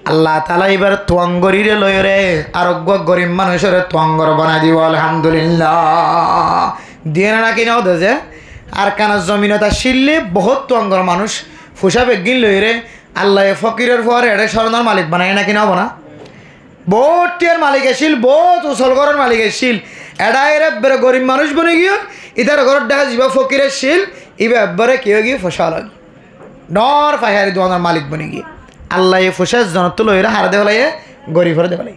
আল্লাহ তাআলা এবার তোয়াঙ্গরিরে লয়রে আরোগ্য গরিব মানুষের তোয়াঙ্গর বানাই দিব আলহামদুলিল্লাহ দিয়ে না কি নাও দে আর কানা জমিনতা শিললে বহুত তোয়াঙ্গর মানুষ ফুসাবে গিন লইরে আল্লাহ ফকিরের পরে এটা স্বর্ণর মালিক বানায় না কিনা না বহুত টিয়ার মালিক এসিল বহুত উসল ঘরের মালিক এসিল এটা এরা বেড়ে গরিব মানুষ বনে গিয়ে ইতার ঘরের দেখা যাবা ফকিরের শিল ইবে একবারে কেউ গিয়ে ফসা লাগে ডর ফাহারি দোয়ানোর মালিক বনে গিয়ে আল্লাহ ফুসার জনত লইরে হারা দে হলাই গরিব হরে দে হলাই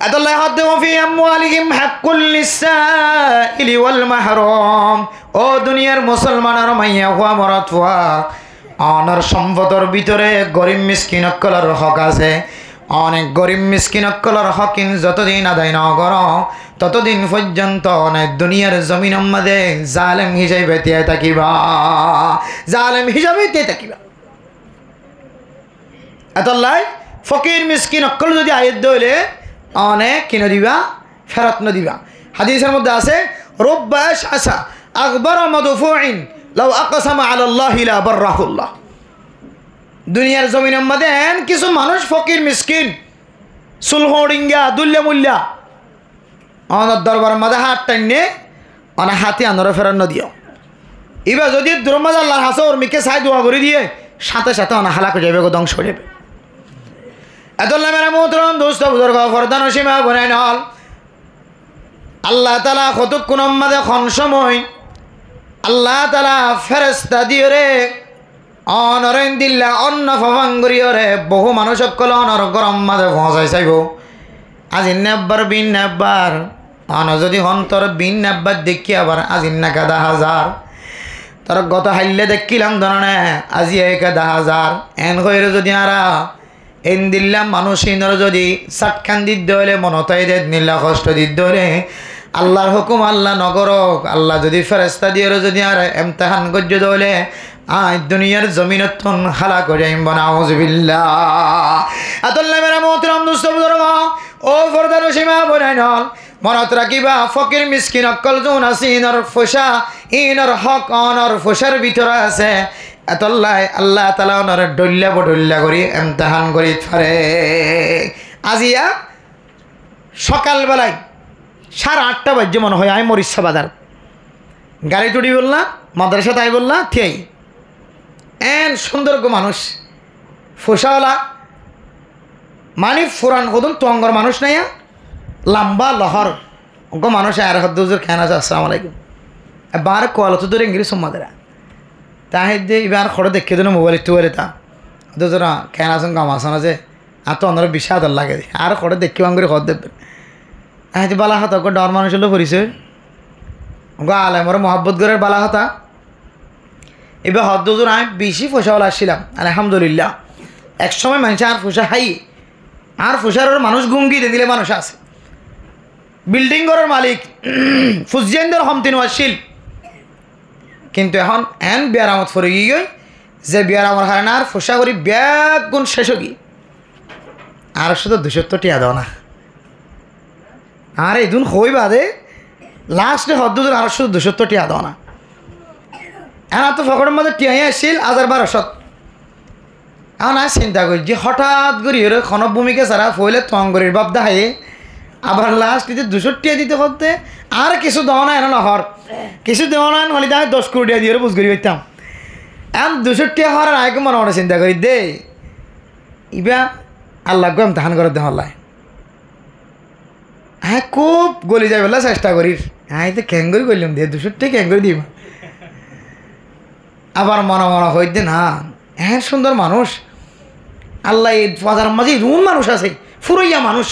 আল্লাহ হাদু ফি আমওয়ালিহিম হাক্কুল লিসাইলি ওয়াল মাহরুম ও দুনিয়ার মুসলমানের মাইয়া হুয়া মরাত হুয়া অনর সম্পদের ভিতরে গরিব মিসকিন অকলর হক আছে অনেক গরিব মিসকিন অকলর হকিন যতদিন আদায় না কর ততদিন পর্যন্ত অনেক দুনিয়ার জমিনের মধ্যে জালেম হিসাবে তে থাকিবা জালেম হিসাবে তে থাকিবা এতলাই ফকির মিসকিন অকল যদি আয়াত দইলে অনেক কিনে দিবা ফেরত ন দিবা হাদিসের মধ্যে আছে রব্বাশ আসা আকবর মদফুইন লাউ আকসামা আলা আল্লাহ লা বাররাহুল্লাহ দুনিয়ার জমিনের মধ্যে কিছু মানুষ ফকির মিসকিন সুলহডিঙ্গা দুল্লা মুল্লা অনার দরবার মধ্যে হাত টাইনে অনা হাতি আনরে ফেরত ন দিও এবার যদি দুরমাজ আল্লাহর হাসে ওর মিকে সাই দোয়া করে দিয়ে সাথে সাথে অনা হালাক হয়ে যাবে ধ্বংস হয়ে যাবে এতলা মেরা মোহতরম দোস্ত বুজুর্গ ফরদান সীমা বনাই নল আল্লাহ তাআলা কতক্ষণ মাঝে খন সময় আল্লাহ তাআলা ফেরেশতা দিয়ে রে অনরেন দিল্লা অন্ন ফবাঙ্গুরিও রে বহু মানুষ সকল অনর গরম মাঝে পৌঁছাই চাইব আজি নেব্বার বিন নেব্বার অন যদি হন্তর বিন নেব্বার দেখি আবার আজি না গাদা হাজার তোর গত হাইলে দেখিলাম ধরনে আজি একাদা হাজার এন হইরে যদি আরা এন দিল্লা মানুষ ইনর যদি সাতখান দিতে হলে মনতাই দে নিল্লা কষ্ট দিতে হলে আল্লাহর হুকুম আল্লাহ নগরক আল্লাহ যদি ফেরেশতা দিয়ে যদি আর ইমতিহান গজ্জ দলে আজ দুনিয়ার জমিনতন হালা করে নাউযুবিল্লাহ আতাল্লাহ মেরা মোহতরম দোস্ত বুজুর্গ ও ফরদান সীমা বনাই নল মনত রাখিবা ফকির মিসকিন অকল যোন আছে ইনর ফসা ইনর হক অনর ফসার ভিতরে আছে এতল্লাই আল্লাহ তাআলা অনর ডল্লা করি ইমতিহান করি পারে। আজিয়া সকালবেলায় 8:30 বাজে মনে হয় আমি মরিচ্ছা বাজার গাড়ি টুড়ি বললাম মাদ্রাসা তাই বললাম ঠিক এন সুন্দর গো মানুষ ফসাওয়ালা মানে ফুরান কদম তঙ্গর মানুষ নাই লম্বা লহর গো মানুষ আর হদ্দুজুর খেয়ান আছে আসসালামু আলাইকুম বার কল তো ধরে ইংরেজি সম্মাদেরা তাহে যে এবার খড়ে দেখে দিল মোবাইল একটু বলে তা দুজনা খেয়ান আসেন গাম আসন আছে আর তো অন্যরা বিষাদ লাগে আর খড়ে দেখি বাঙ্গুরি খড় দেখবেন হ্যাঁ বালা হতা গো ডর মানুষ হলো পরিচয় গো আলেমর মহব্বত গরের বালা হতা এবার হদ্দুজুর আমি বেশি ফসাওয়ালা আসছিলাম আলহামদুলিল্লাহ। একসময় মানুষ আর ফুসা হাই আর ফুসার মানুষ গুঙ্গি দিলে মানুষ আছে বিল্ডিং ঘরের মালিক ফুজিয়ানদের হমতিন আসছিল কিন্তু এখন এন বিয়ারামত ফরে গিয়ে যে বিয়ারামর হারে না আর ফুসা করি ব্যাগ গুণ শেষ কি আর শুধু 270 টিয়া দাও না আর এই দুন হই বাদে লাস্টে হদ্দুজুর আর শুধু 270 টিয়া দাও না এখন তো ফকরের মধ্যে টিয়াই আসছিল 1200 এখন আর চিন্তা করি যে হঠাৎ করি খনব ভূমিকা ছাড়া ফইলে তঙ্গরির বাপ দাহাই আবার লাস্ট কিছু 200 টিয়া দিতে করতে আর কিছু দেওয়া না এনে নহর কিছু দেওয়া না হলে তাই 10 কোটি টিয়া দিয়ে বুঝ করি পাইতাম এখন 200 টিয়া হওয়ার আগে মনে মনে চিন্তা করি দে ইবা আল্লাহ গো এমতিহান করে দে হল্লায় হ্যাঁ খুব গলি যাই বললা চেষ্টা করি হ্যাঁ তো ক্যাঙ্গরি করলাম দিয়ে 200 টিয়া ক্যাঙ্গরি দিব আবার মনে হইতে না হ্যাঁ সুন্দর মানুষ আল্লাহ এই বাজার মাঝে রুন মানুষ আছে ফুরইয়া মানুষ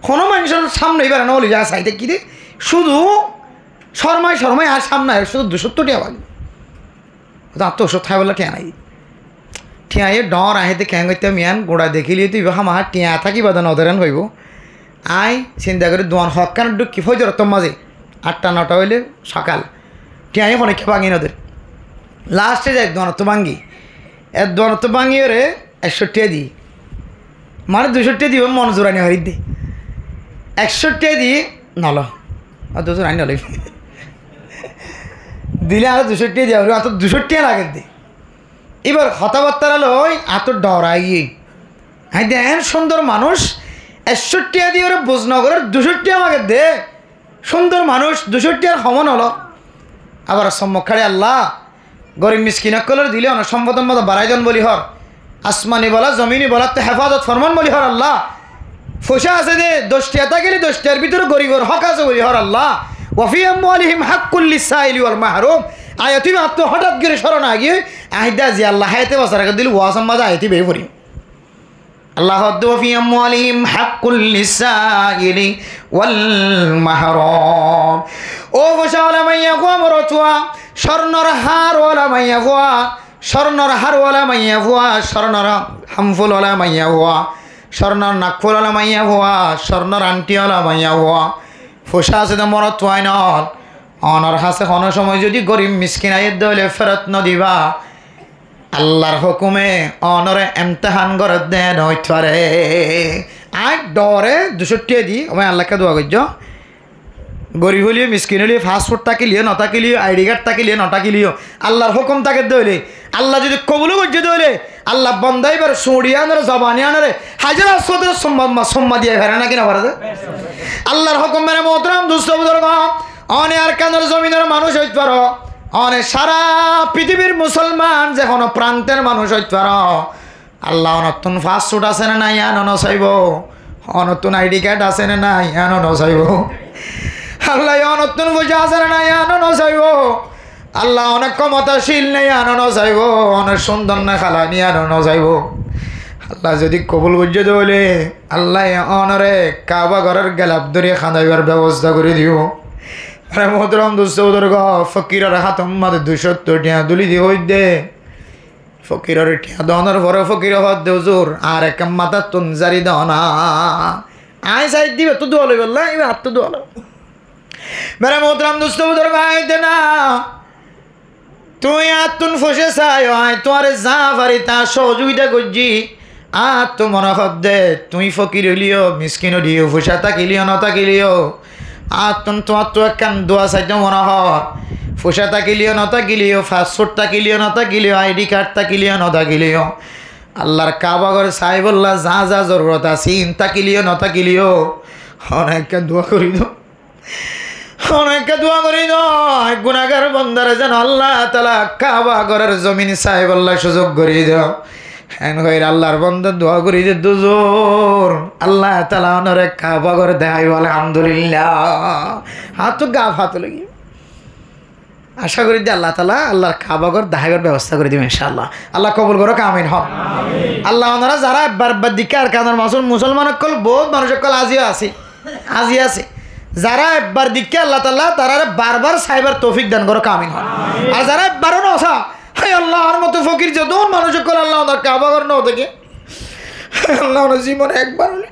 কোনো মানুষের সামনে এবার না বলি যা চাইতে কি রে শুধু শর্মায় আর সামনে শুধু 270 টিয়া বাকি তার তো ওষুধ খাই বলে টিয়া নাই টিয়াই ডর আহেতে ক্যাং করতে মিয়ান গোড়া দেখিলি তুই হামার টিয়া থাকি বাদা নদরেন হইব আই চিন্তা করে দোয়ান হকান ডুকি ফজর তোর মাঝে 8টা-9টা হইলে সকাল টিয়াই অনেকে ভাঙি নদের লাস্টে যায় দোয়ানত ভাঙ্গি দোয়ানত ভাঙি রে 100 টিয়া দিই মানে 200 টিয়া দিব মন জোরানি হরি দে 100 টিয়া দিই নল আর 200 আনি নলে দিলে আর 200 টিয়া দিয়া আর তো 200 টিয়া লাগে দে এবার কথাবার্তা হলো ওই এত ডরাই হ্যাঁ দেন সুন্দর মানুষ 100 টিয়া দিয়ে ওরা বোঝনগরের 200 টিয়া আমাকে দে সুন্দর মানুষ 200 টিয়ার সমান হলো আবার সম্মুখারে আল্লাহ গরিব মিসকিন কলর দিলে অনেক সম্পদন মতো বাড়াইজন বলি হর আসমানি বলা জমিনি বলা তো হেফাজত ফরমান বলি হর আল্লাহ ফসা আছে দে 10 টিয়া থাকলে 10 টিয়ার ভিতরে গরিবর হক আছে বলি হর আল্লাহ ওয়াফি আমওয়ালিহিম হাক্কুল লিসাইলি ওয়াল মাহরুম আয়াতি মাত্র হঠাৎ করে স্মরণ আগিয়ে আহিদা জি আল্লাহ হায়াতে বসার দিল ওয়াসম মাদা আয়াতি বেয়ে পড়ি আল্লাহ ওয়াফি আমওয়ালিহিম হাক্কুল লিসাইলি ওয়াল মাহরুম ও ফসাওয়ালা মাইয়া গো মরতুয়া স্বর্ণর হারওয়ালা মাইয়া গোয়া স্বর্ণর হারওয়ালা মাইয়া গোয়া স্বর্ণর হামফুলওয়ালা মাইয়া গোয়া স্বর্ণর নাকফুলওয়ালা মাইয়া গোয়া স্বর্ণর আংটিওয়ালা মাইয়া গোয়া ফসা আছে তো মরত তুয়াই নল অনর হাসে কোনো সময় যদি গরিব মিসকিন আয়ের দলে ফেরত নদিবা আল্লাহর হুকুমে অনরে এমতেহান করে দেন হইতারে আর ডরে 200 টিয়া দি আমি আল্লাহকে দোয়া করছ গরিব হলিও মিসকিন হলিও ফাস্টফুড তাকিলিও নতাকিলিও আইডি কার্ড তাকিলিও নটাকিলিও আল্লাহর হুকুম তাকে দইলে আল্লাহ যদি কবুলও করছে দইলে আল্লাহ বন্দাইবার সুড়িয়ানরে জবানিয়ানরে হাজার সদর সম্মা দিয়ে ফেরে না কিনা ভারতে আল্লাহর হুকুম মেনে মোহতরাম দুস্থ বুজুর্গ অনে আর কানের জমিনের মানুষ হইতে পারো অনে সারা পৃথিবীর মুসলমান যে কোনো প্রান্তের মানুষ হইতে পারো আল্লাহ নতুন ফাস্টফুড আছে না নাই আনো নচাইব নতুন আইডি কার্ড আছে না নাই আনো নচাইব আল্লাহ নতুন পূজা আছে না নাই আনো নচাইব আল্লাহ অনেক ক্ষমতাশীল নেই আনো নচাইব অনেক সুন্দর না খালা নিয়ে আনো নচাইব আল্লাহ যদি কবুল বুঝে দলে আল্লাহ অনরে কাবা ঘরের গেলাপ ধরিয়ে খাঁদাইবার ব্যবস্থা করে দিও মোহতরম দুঃখ ফকিরের হাত মাদের 270 টিয়া দুলি দিয়ে হই দে ফকিরের টিয়া দনের পরে ফকির হত দেউজোর আর এক মাথা তুনজারি দনা আয় সাইড দিবে তো দোয়ালে বললা এবার হাত তো দোয়ালো মেরা মোহতরম দুঃখ দে না তুই আর তুন ফসে চাই আয় তোমার যা পারি তা সহযোগিতা করছি আর তো মনে হত দে তুই ফকির হলিও মিসকিন হলিও ফুসা তাকিলিও নতাকিলিও আর তোমার তো একখান দোয়া চাইতে মনে হয় পোষা থাকিলিও না থাকিলিও পাসপোর্ট থাকিলিও না থাকিলিও আইডি কার্ড থাকিলিও না থাকিলিও আল্লাহর কাবা ঘর চাই বললা যা যা জরুরত আছে থাকিলিও না থাকিলিও অনেককে দোয়া করি দাও, অনেককে দোয়া করি দাও। গুনাহগার বান্দারে যেন আল্লাহ তাআলা কাবা ঘরের জমিন চাই বললা সুযোগ করে দাও। হ্যাঁ হইর আল্লাহর বান্দা দোয়া করি যে দুজোর আল্লাহ তাআলা ওনারে কাবা ঘর দেয় বলে আলহামদুলিল্লাহ। হাত তো গা হাত লাগি আশা করি যে আল্লাহ তাআলা আল্লাহর কাবা ঘর দেখার ব্যবস্থা করে দিবেন ইনশাআল্লাহ। আল্লাহ কবুল করো, আমিন হন। আল্লাহ ওনারা যারা একবার দিকার কানার মুসলমান কল বহুত মানুষ কল আজিও আছে, আজি আছে যারা একবার দিকে আল্লাহ তাআলা তারা বারবার সাইবার তৌফিক দান করো, আমিন হন। আর যারা একবারও নসা হাই আল্লাহর মতো ফকির যদন মানুষ কল আল্লাহ ওনার কাবা ঘর নাও থেকে আল্লাহ ওনার জীবনে একবার হলে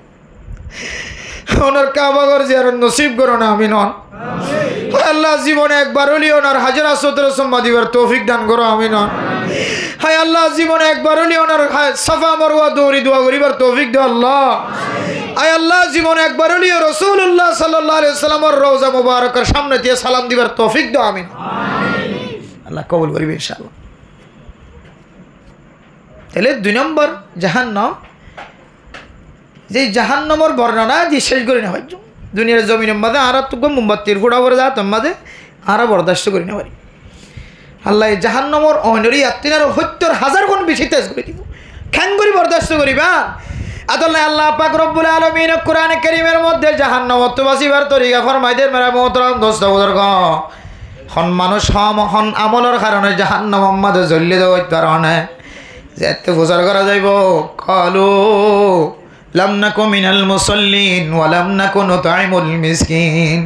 ওনার কাবা ঘর জিয়ারত নসিব করো না, আমিন হন। আল্লাহ জীবনে একবার হলি ওনার হাজার আসর সম্মা দিবার তৌফিক দান করো, আমিন হন। হায় আল্লাহ জীবনে একবার হলি ওনার সাফা মারওয়া দৌড়ি দোয়া করিবার তৌফিক দাও আল্লাহ। আয় আল্লাহ জীবনে একবার হলি রাসূলুল্লাহ সাল্লাল্লাহু আলাইহি ওয়াসাল্লামের রওজা মুবারকের সামনে দিয়ে সালাম দিবার তৌফিক দাও, আমিন। আল্লাহ কবুল করিবে ইনশাআল্লাহ। তাহলে 2 নম্বর জাহান্নাম, যে জাহান্নামের বর্ণনা যে শেষ করে নেওয়ার জন্য দুনিয়ার জমিনের মধ্যে আর তো মোমবাতির ফুটা পরে যা তোর মাঝে আরও বরদাস্ত করে নেওয়ার আল্লাহ জাহান্নামের অহনরি আত্মিনার ৭০,০০০ গুণ বেশি তেজ করে দিব, খ্যাং করি বরদাস্ত করিবা। আদাল্লাহ আল্লাহ পাক রব্বুল আলামিন কোরআন কারীমের মধ্যে জাহান্নামত বাঁচিবার তরিকা ফরমাইদের মেরা মোহতরম দোস্ত বুজুর্গ। হন মানুষ হন আমলের কারণে জাহান্নামের মধ্যে জ্বলিয়ে দেওয়ার কারণে যেতে প্রচার করা যাইব কালু লাম নাকু মিনাল মুসাল্লিন ওয়া লাম নাকু নুতঈমুল মিসকিন।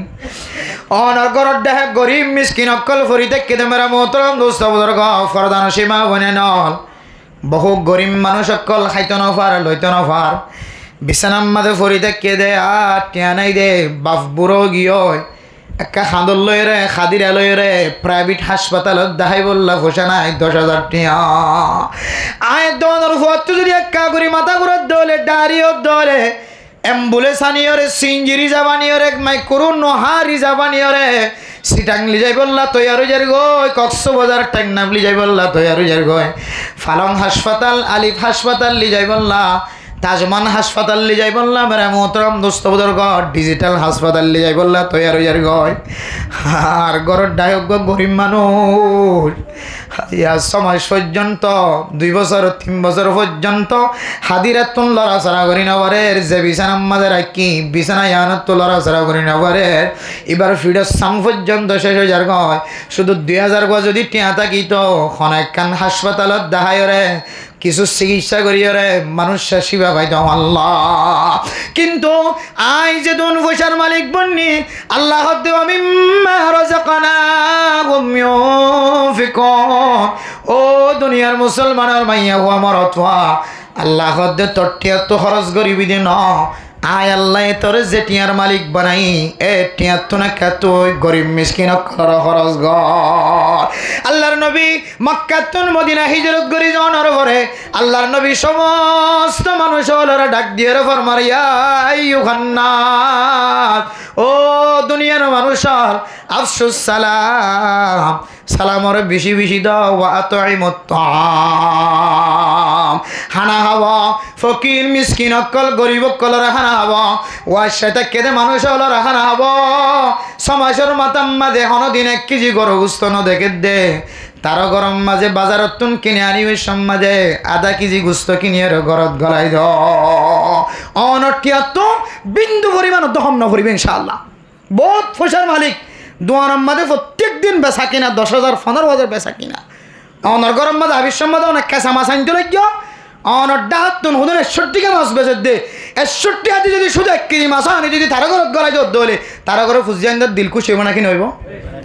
অনগরত দেহে গরিব মিসকিন অকল ফরি থেকে মেরা মোহতরম দোস্ত বুজুর্গ ফরদান সীমা বনে নল বহু গরিব মানুষ অকল খাইতে নফার লইতে নফার বিছানার মাঝে ফরি থেকে দে আর টিয়া নাই দে বাপ বুড়ো গিয়ে একটা খাঁদর লই রে খাদিরা লই রে প্রাইভেট হাসপাতালত দেখাই বললা পোষা নাই 10,000 টিয়া। আয় দোনোর ফটো যদি একা করি মাথা ঘুরে দলে ডারিও দলে অ্যাম্বুলেন্স আনিও রে সিঞ্জিরি যাবানিও রে মাইক্রো নোহারি যাবানিও রে সিটাংলি যাই বললা তৈয়ার হয়ে যার গয় কক্সবাজার টাংনামলি যাই বললা তৈয়ার হয়ে যার গয় ফালং হাসপাতাল আলিফ হাসপাতাল লি যাই বললা তাজমান হাসপাতাল লি যাই বললা মেরা মোহতরম দোস্ত বুজুর্গ ডিজিটাল হাসপাতাল লি যাই বললা তৈয়ার হয়ে যার গয়। আর গরর ডায়ক গরিব মানুষ 6 মাস পর্যন্ত 2 বছর 3 বছর পর্যন্ত হাদিরাতুন লড়াছড়া করি নেবারে যে বিছানার মাঝে রাখি বিছানায় আনত লড়াছড়া করি নেবারে এবার ফিডের সাম পর্যন্ত শেষ হয়ে যার গয় শুধু 2000 গজ যদি টিয়া থাকি তো অনেকখান হাসপাতালত দেখায় রে কিছু চিকিৎসা করিও রে মানুষ শিবা পাইতো আল্লাহ। কিন্তু আই যে দুন পয়সার মালিক বন্নি আল্লাহ আমি ও দুনিয়ার মুসলমানের মাইয়া হুয়া মরতোয়া আল্লাহ তোর তো খরচ করিবি দিন আয় আল্লাহ তোর যে টিয়ার মালিক বানাই এ টিয়ার তো না কে তুই গরিব মিসকিন খরচ গর। আল্লাহর নবী মক্কাতুন মদিনা হিজরত করি যাওয়ার পরে আল্লাহর নবী সমস্ত মানুষ ওরা ডাক দিয়ে ফরমার ইয়া আইয়ুহান্নাস ও দুনিয়ার মানুষ আফসুস সালাম সালামরে বেশি বেশি দাও ওয়া আতঈমুত তাআম হানা হাওয়া ফকির মিসকিন অকল গরিব অকলর হানা হাওয়া ওয়া সেটা কেদে মানুষ হলো হানা হাওয়া সমাজের মাতাম মাঝে হনদিন 1 কেজি গরু গুস্ত ন দেখে দে তার গরম মাঝে বাজারত কিনে আনি ওই সমাজে আধা কেজি গুস্ত কিনিয়ে ঘরত গলাই দ অনটিয়া তো বিন্দু পরিমাণ দহন ন করিবে ইনশাআল্লাহ। বহুত পয়সার মালিক দোয়ার মাঝে প্রত্যেক দিন বেচা কিনা 10,000 15,000 বেচা কিনা অনর গরম মাঝে আবির মাঝে অনেক কাঁচা মাছ আনতে লাগিও অনর ডাহাতুন হুদুর 61 মাছ বেচে দে 61 হাতে যদি শুধু 1 কেজি মাছ আনি যদি তার ঘরত গলাই দলে তার ঘরে ফুজি আনতে দিল খুশি হইব নাকি নইব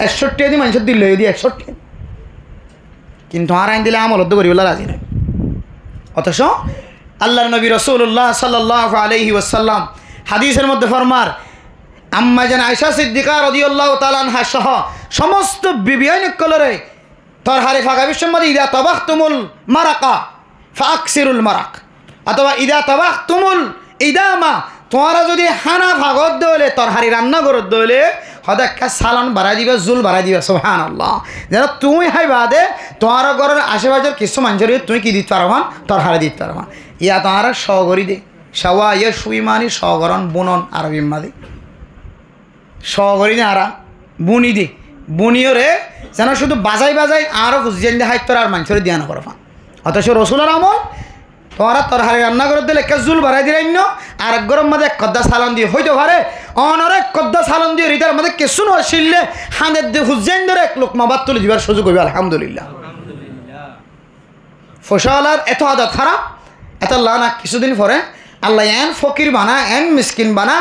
61 হাতে মানুষের দিল লই দি 61 কিন্তু আর আইন দিলে আমলত করিবলা রাজি নয়। অথচ আল্লাহর নবী রাসূলুল্লাহ সাল্লাল্লাহু আলাইহি ওয়াসাল্লাম হাদিসের মধ্যে ফরমার আম্মা জান আয়েশা সিদ্দিকা রাদিয়াল্লাহু তাআলা আনহা সহ সমস্ত বিবিয়ান কলরে তরহারি ফাঁকা বিশ্বমধ্যে ইদা তাবাখতুমুল মারাকা ফাকসিরুল মারাক অথবা ইদা তাবাখতুমুল ইদামা তোমরা যদি হানা ভাগত দলে তরহারি রান্না করত দলে হয়তো একটা সালান বাড়াই দিবে জুল বাড়াই দিবে সুবহানাল্লাহ যেন তুমি হাই বাদে তোমার ঘরের আশেপাশের কিছু মানুষের তুমি কি দিতে পারবা তরহারি দিতে পারবা ইয়া তোমারা সগরি দে সওয়া ইয়ে সুইমানি সগরণ বুনন আরবি মাদি সগরি না আরা বুনি দি বুনিও রে যেন শুধু বাজাই বাজাই আরও বুঝিয়ে দিয়ে হাইত আর মানুষের দিয়া না করবা অথচ রসুলের আমল তোমরা তরহারি রান্না করে দিলে একটা জুল বাড়াই দিলে আর এক গরম মধ্যে এক কদ্দা সালন দিয়ে হইতে পারে অনর এক কদ্দা সালন দিয়ে রিতার মধ্যে কিছু নয় শিললে হাঁদের দিয়ে হুজাইন ধরে এক লোক মাবাদ তুলে দিবার সুযোগ হইবে আলহামদুলিল্লাহ ফসলার এত আদত খারাপ এত লানা কিছুদিন পরে আল্লাহ এন ফকির বানা এন মিসকিন বানা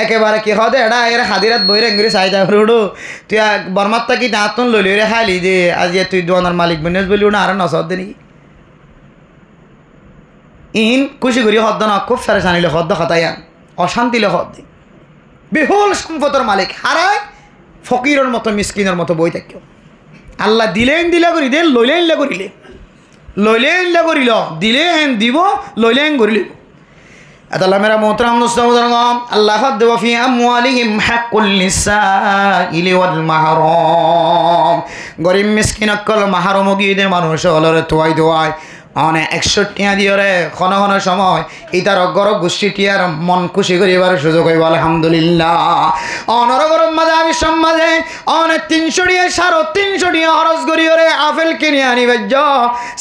একেবারে কি হদে এটা এর হাদিরাত বই রেঙ্গুরি চাহিদা করে উঠো তুই বর্মাত্তা কি দাঁতন লইলি রে খাইলি যে আজ তুই দোয়ানার মালিক বিনেস বলি না আর নসদ দে নাকি ইন খুশি করি হদ্দ না খুব ফেরেশানিলে হদ্দ খাতায়ান অশান্তিলে হদ দি বিহুল সম্পদের মালিক হারায় ফকিরের মতো মিসকিনের মতো বই থাকেও আল্লাহ দিলেন দিলা করি দেন লইলেন লা করিলে লইলেন লা করিল দিলেন দিব লইলেন করিলে আল্লাহ মেরা মোহতারাম দোস্তাম আল্লাহ দেওয়া ফি আমওয়ালিহিম হাক্কুল লিসাইলি ওয়াল মাহরুম গরিব মিসকিন অকল মাহরুম গিয়ে মানুষ হলরে তোয়াই দোয়াই অনেক 61 টিয়া দিয়ে রে ঘন ঘন সময় ইতার অগর গোষ্ঠী টিয়ার মন খুশি করিবার সুযোগ হইব আলহামদুলিল্লাহ অনরগরম মাঝে আমি সমাজে অনেক 300 টিয়া 350 টিয়া খরচ করিও রে আপেল কিনে আনি ভাজ্য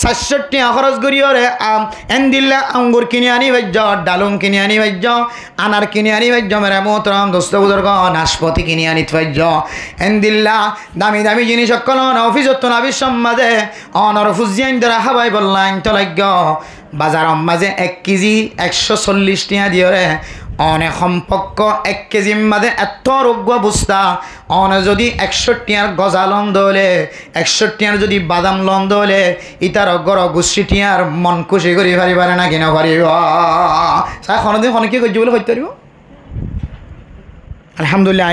60 টিয়া খরচ করিও রে এন্দিল্লা আঙ্গুর কিনে আনি ভাজ্য ডালুম কিনে আনি ভাজ্য আনার কিনে আনি ভাজ্য মেরা মোহতরম দোস্ত বুজুর্গ নাশপাতি কিনে আনি ভাজ্য এন্দিল্লা দামি দামি জিনিস সকল অফিসত নাবি সমাজে অনর ফুজিয়ান দ্বারা হাবাই বললাম লাগ্য বাজার মাঝে 1 কেজি 140 টিয়া দিয়ে রে অনেক সম্পর্ক 1 কেজি মাঝে এত রোগ্য বুস্তা অনে যদি 100 টিয়ার গজা লন দলে 100 টিয়ার যদি বাদাম লন দলে ইতার গর গুষ্টি টিয়ার মন খুশি করি পারিবারে না কিনা পারিব সাই খনদিন খনে কি করছি বলে হইতে পারিব আলহামদুলিল্লাহ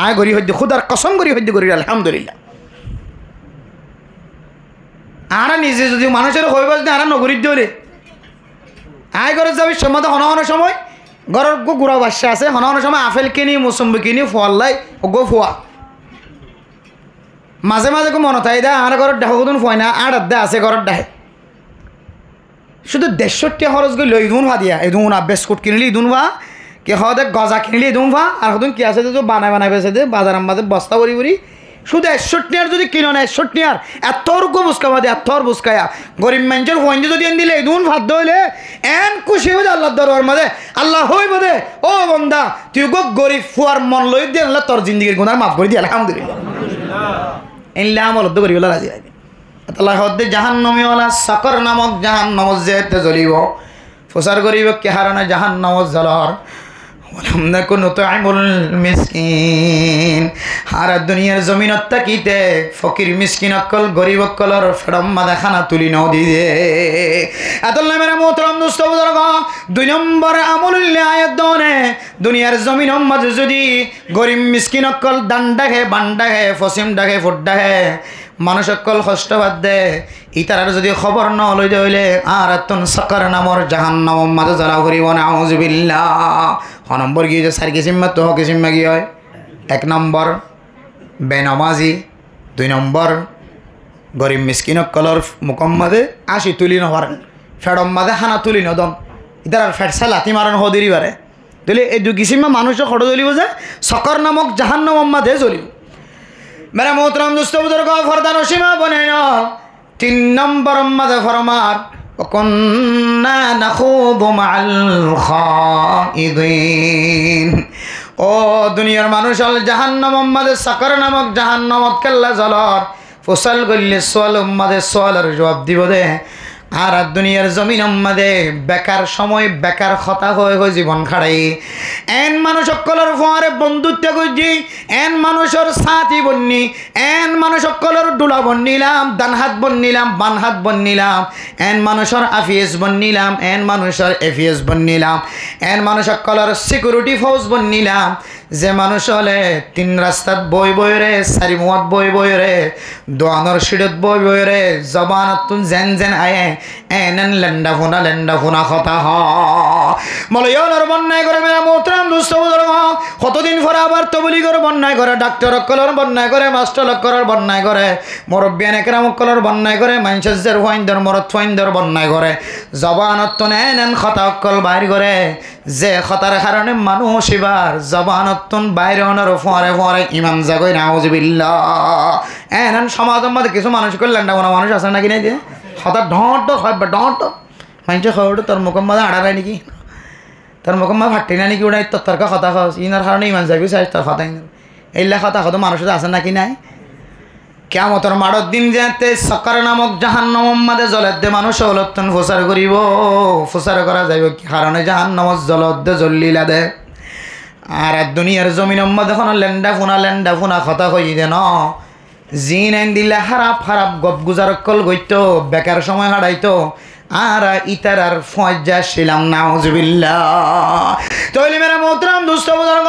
আয় করি হইতে খুদার কসম করি হইতে করি আলহামদুলিল্লাহ আরা নিজে যদি মানুষের হইব যদি আরা নগরীর দৌড়ে আয় ঘরে যাবি সময় হন হন সময় ঘরের গুড়া বাসা আছে হন হন সময় আপেল কিনি মুসম্বি কিনি ফলাই গো ফুয়া মাঝে মাঝে কো মনে থাকে দেয় আমার ঘরের ডাহ কতন ফুয়াই না আর আড্ডা আছে ঘরের ডাহে শুধু 150 টিয়া খরচ করে লই দুন ভা দিয়া এই দুন বিস্কুট কিনলি দুন ভা কে হদে গজা কিনলি দুন ভা আর হতুন কি আছে তো বানায় বেছে দে বাজার মাঝে বস্তা ভরি ভরি শুধু 61 টিয়ার যদি কিনো না 61 টিয়ার এত রুকো বুসকা বাদে এত বুসকায়া গরিব মানুষের ফোন যদি এন দিলে দুন ভাত দইলে এন খুশি হয়ে আল্লাহ দরবার মাঝে আল্লাহ হই বদে ও বন্দা তুই গো গরিব ফুয়ার মন লই দিয়ে আল্লাহ তোর জিন্দিগির গুনাহ মাফ করে দি আলহামদুলিল্লাহ ইল্লা আমল দো করিওলা রাজি রাজি আল্লাহ হদে জাহান্নামী ওয়ালা সাকর নামক জাহান্নাম যেতে জ্বলিব ফসার করিব কে হারানা জাহান্নাম জ্বলার ওয়ালাম নাকুনু তু'আমুল মিসকিন হারা দুনিয়ার জমিনত তাকিতে ফকির মিসকিন অকল গরিব অকলর ফেরম মাদা খানা তুলি ন দিয়ে আল্লাহ মেরা মোহতরম দোস্ত বুজুর্গ 2 নম্বর আমলুল আয়াত দনে দুনিয়ার জমিন মাঝে যদি গরিব মিসকিন অকল দান্ডা হে বান্ডা হে ফসিম ডাকে ফুড্ডা হে মানুষ অকল কষ্ট বাদ দে ইতার যদি খবর ন লই দইলে আর তুন সাকার নামর জাহান্নাম মাঝে জ্বালা করিব না আউযুবিল্লাহ ক নম্বর কি যে সার কিসিম্মা তো কিসিম্মা কি হয় 1 নম্বর বেনামাজি 2 নম্বর গরিব মিসকিন কলর মুকম্মাদে আসি তুলি নবার ফেডম মাদে হানা তুলি নদম ইতার আর ফেটসা লাথি মারান হদিরি বারে তাহলে এই 2 কিসিম্মা মানুষের খড় জ্বলিব যে সকর নামক জাহান্নাম মাঝে জ্বলিব মেরা মোহতরম দোস্ত বুজুর্গ ফরদা নসিমা বনাই না 3 নম্বর মাঝে ফরমার وكنا نخوض مع الخائضين ও দুনিয়ার মানুষ আল জাহান্নাম মাঝে সাকর নামক জাহান্নামত কেল্লা জ্বলর ফসল গল্লে সোয়াল মাঝে সোয়ালের জবাব দিব দে আর দুনিয়ার জমিন মাঝে বেকার সময় বেকার কথা হয়ে জীবন খাড়াই এন মানুষ সকলের ফোয়ারে বন্ধুত্ব করছি এন মানুষের সাথী বন্নি এন মানুষ সকলের ডুলা বন্নিলাম ডান হাত বন্নিলাম বান হাত বন্নিলাম এন মানুষের আফিএস বন্নিলাম এন মানুষের এফিএস বন্নিলাম এন মানুষ সকলের সিকিউরিটি ফোর্স বন্নিলাম যে মানুষ হলে 3 রাস্তাত বই রে, 4 মুয়াত বই রে, দোয়ানোর সিঁড়ত বই রে, জবানতুন জেন আয়ে এনন লেন্ডা ফোনা কথা হ মলয়নর বন্যায় করে মেরা মোহতরাম দুস্থ বুজুর্গ কতদিন পরে আবার তবলিগর বন্যায় করে, ডাক্তার কলর বন্যায় করে, মাস্টার কলর বন্যায় করে, মুরব্বিয়ান একরাম কলর বন্যায় করে, মানসের ওয়াইন্দর মরত ওয়াইন্দর বন্যায় করে, জবানতুন এনন কথা কল বাইর করে, যে কথার কারণে মানুষ এবার জবানতুন বাইরে অনার ফরে ইমান জাগই নাউজুবিল্লাহ। এনন সমাজের মধ্যে কিছু মানুষ করলেন না, কোনো মানুষ আছে নাকি নাই যে হঠাৎ ঢট হয় বা ঢট মানুষের খবরটা তোর মুখের মধ্যে আড়াই নাকি, তোর মুখের মধ্যে ফাটি না নাকি ওটাই তর্কা কথা খাওয়া ইনার কারণে ইমান যাবি চাই তোর কথা এইলা কথা কত মানুষের আছে নাকি নাই। কিয়ামতের মাড়র দিন যেতে সকার নামক জাহান্নামের মধ্যে জলের দে মানুষ হলতন ফুসার করিব, ফুসার করা যাইব কি কারণে জাহান্নামের জলত দে জল্লিলা দে। আর দুনিয়ার জমিনের মধ্যে এখন লেন্ডা ফুনা কথা কই দে ন জিন আইন দিলে খারাপ গপ গুজার কল গইত বেকার সময় হারাইতো আর ইতার আর ফজ্জা ছিলাম নাউজুবিল্লাহ। তৈলি মেরা মোহতরাম দুস্থ বুজুর্গ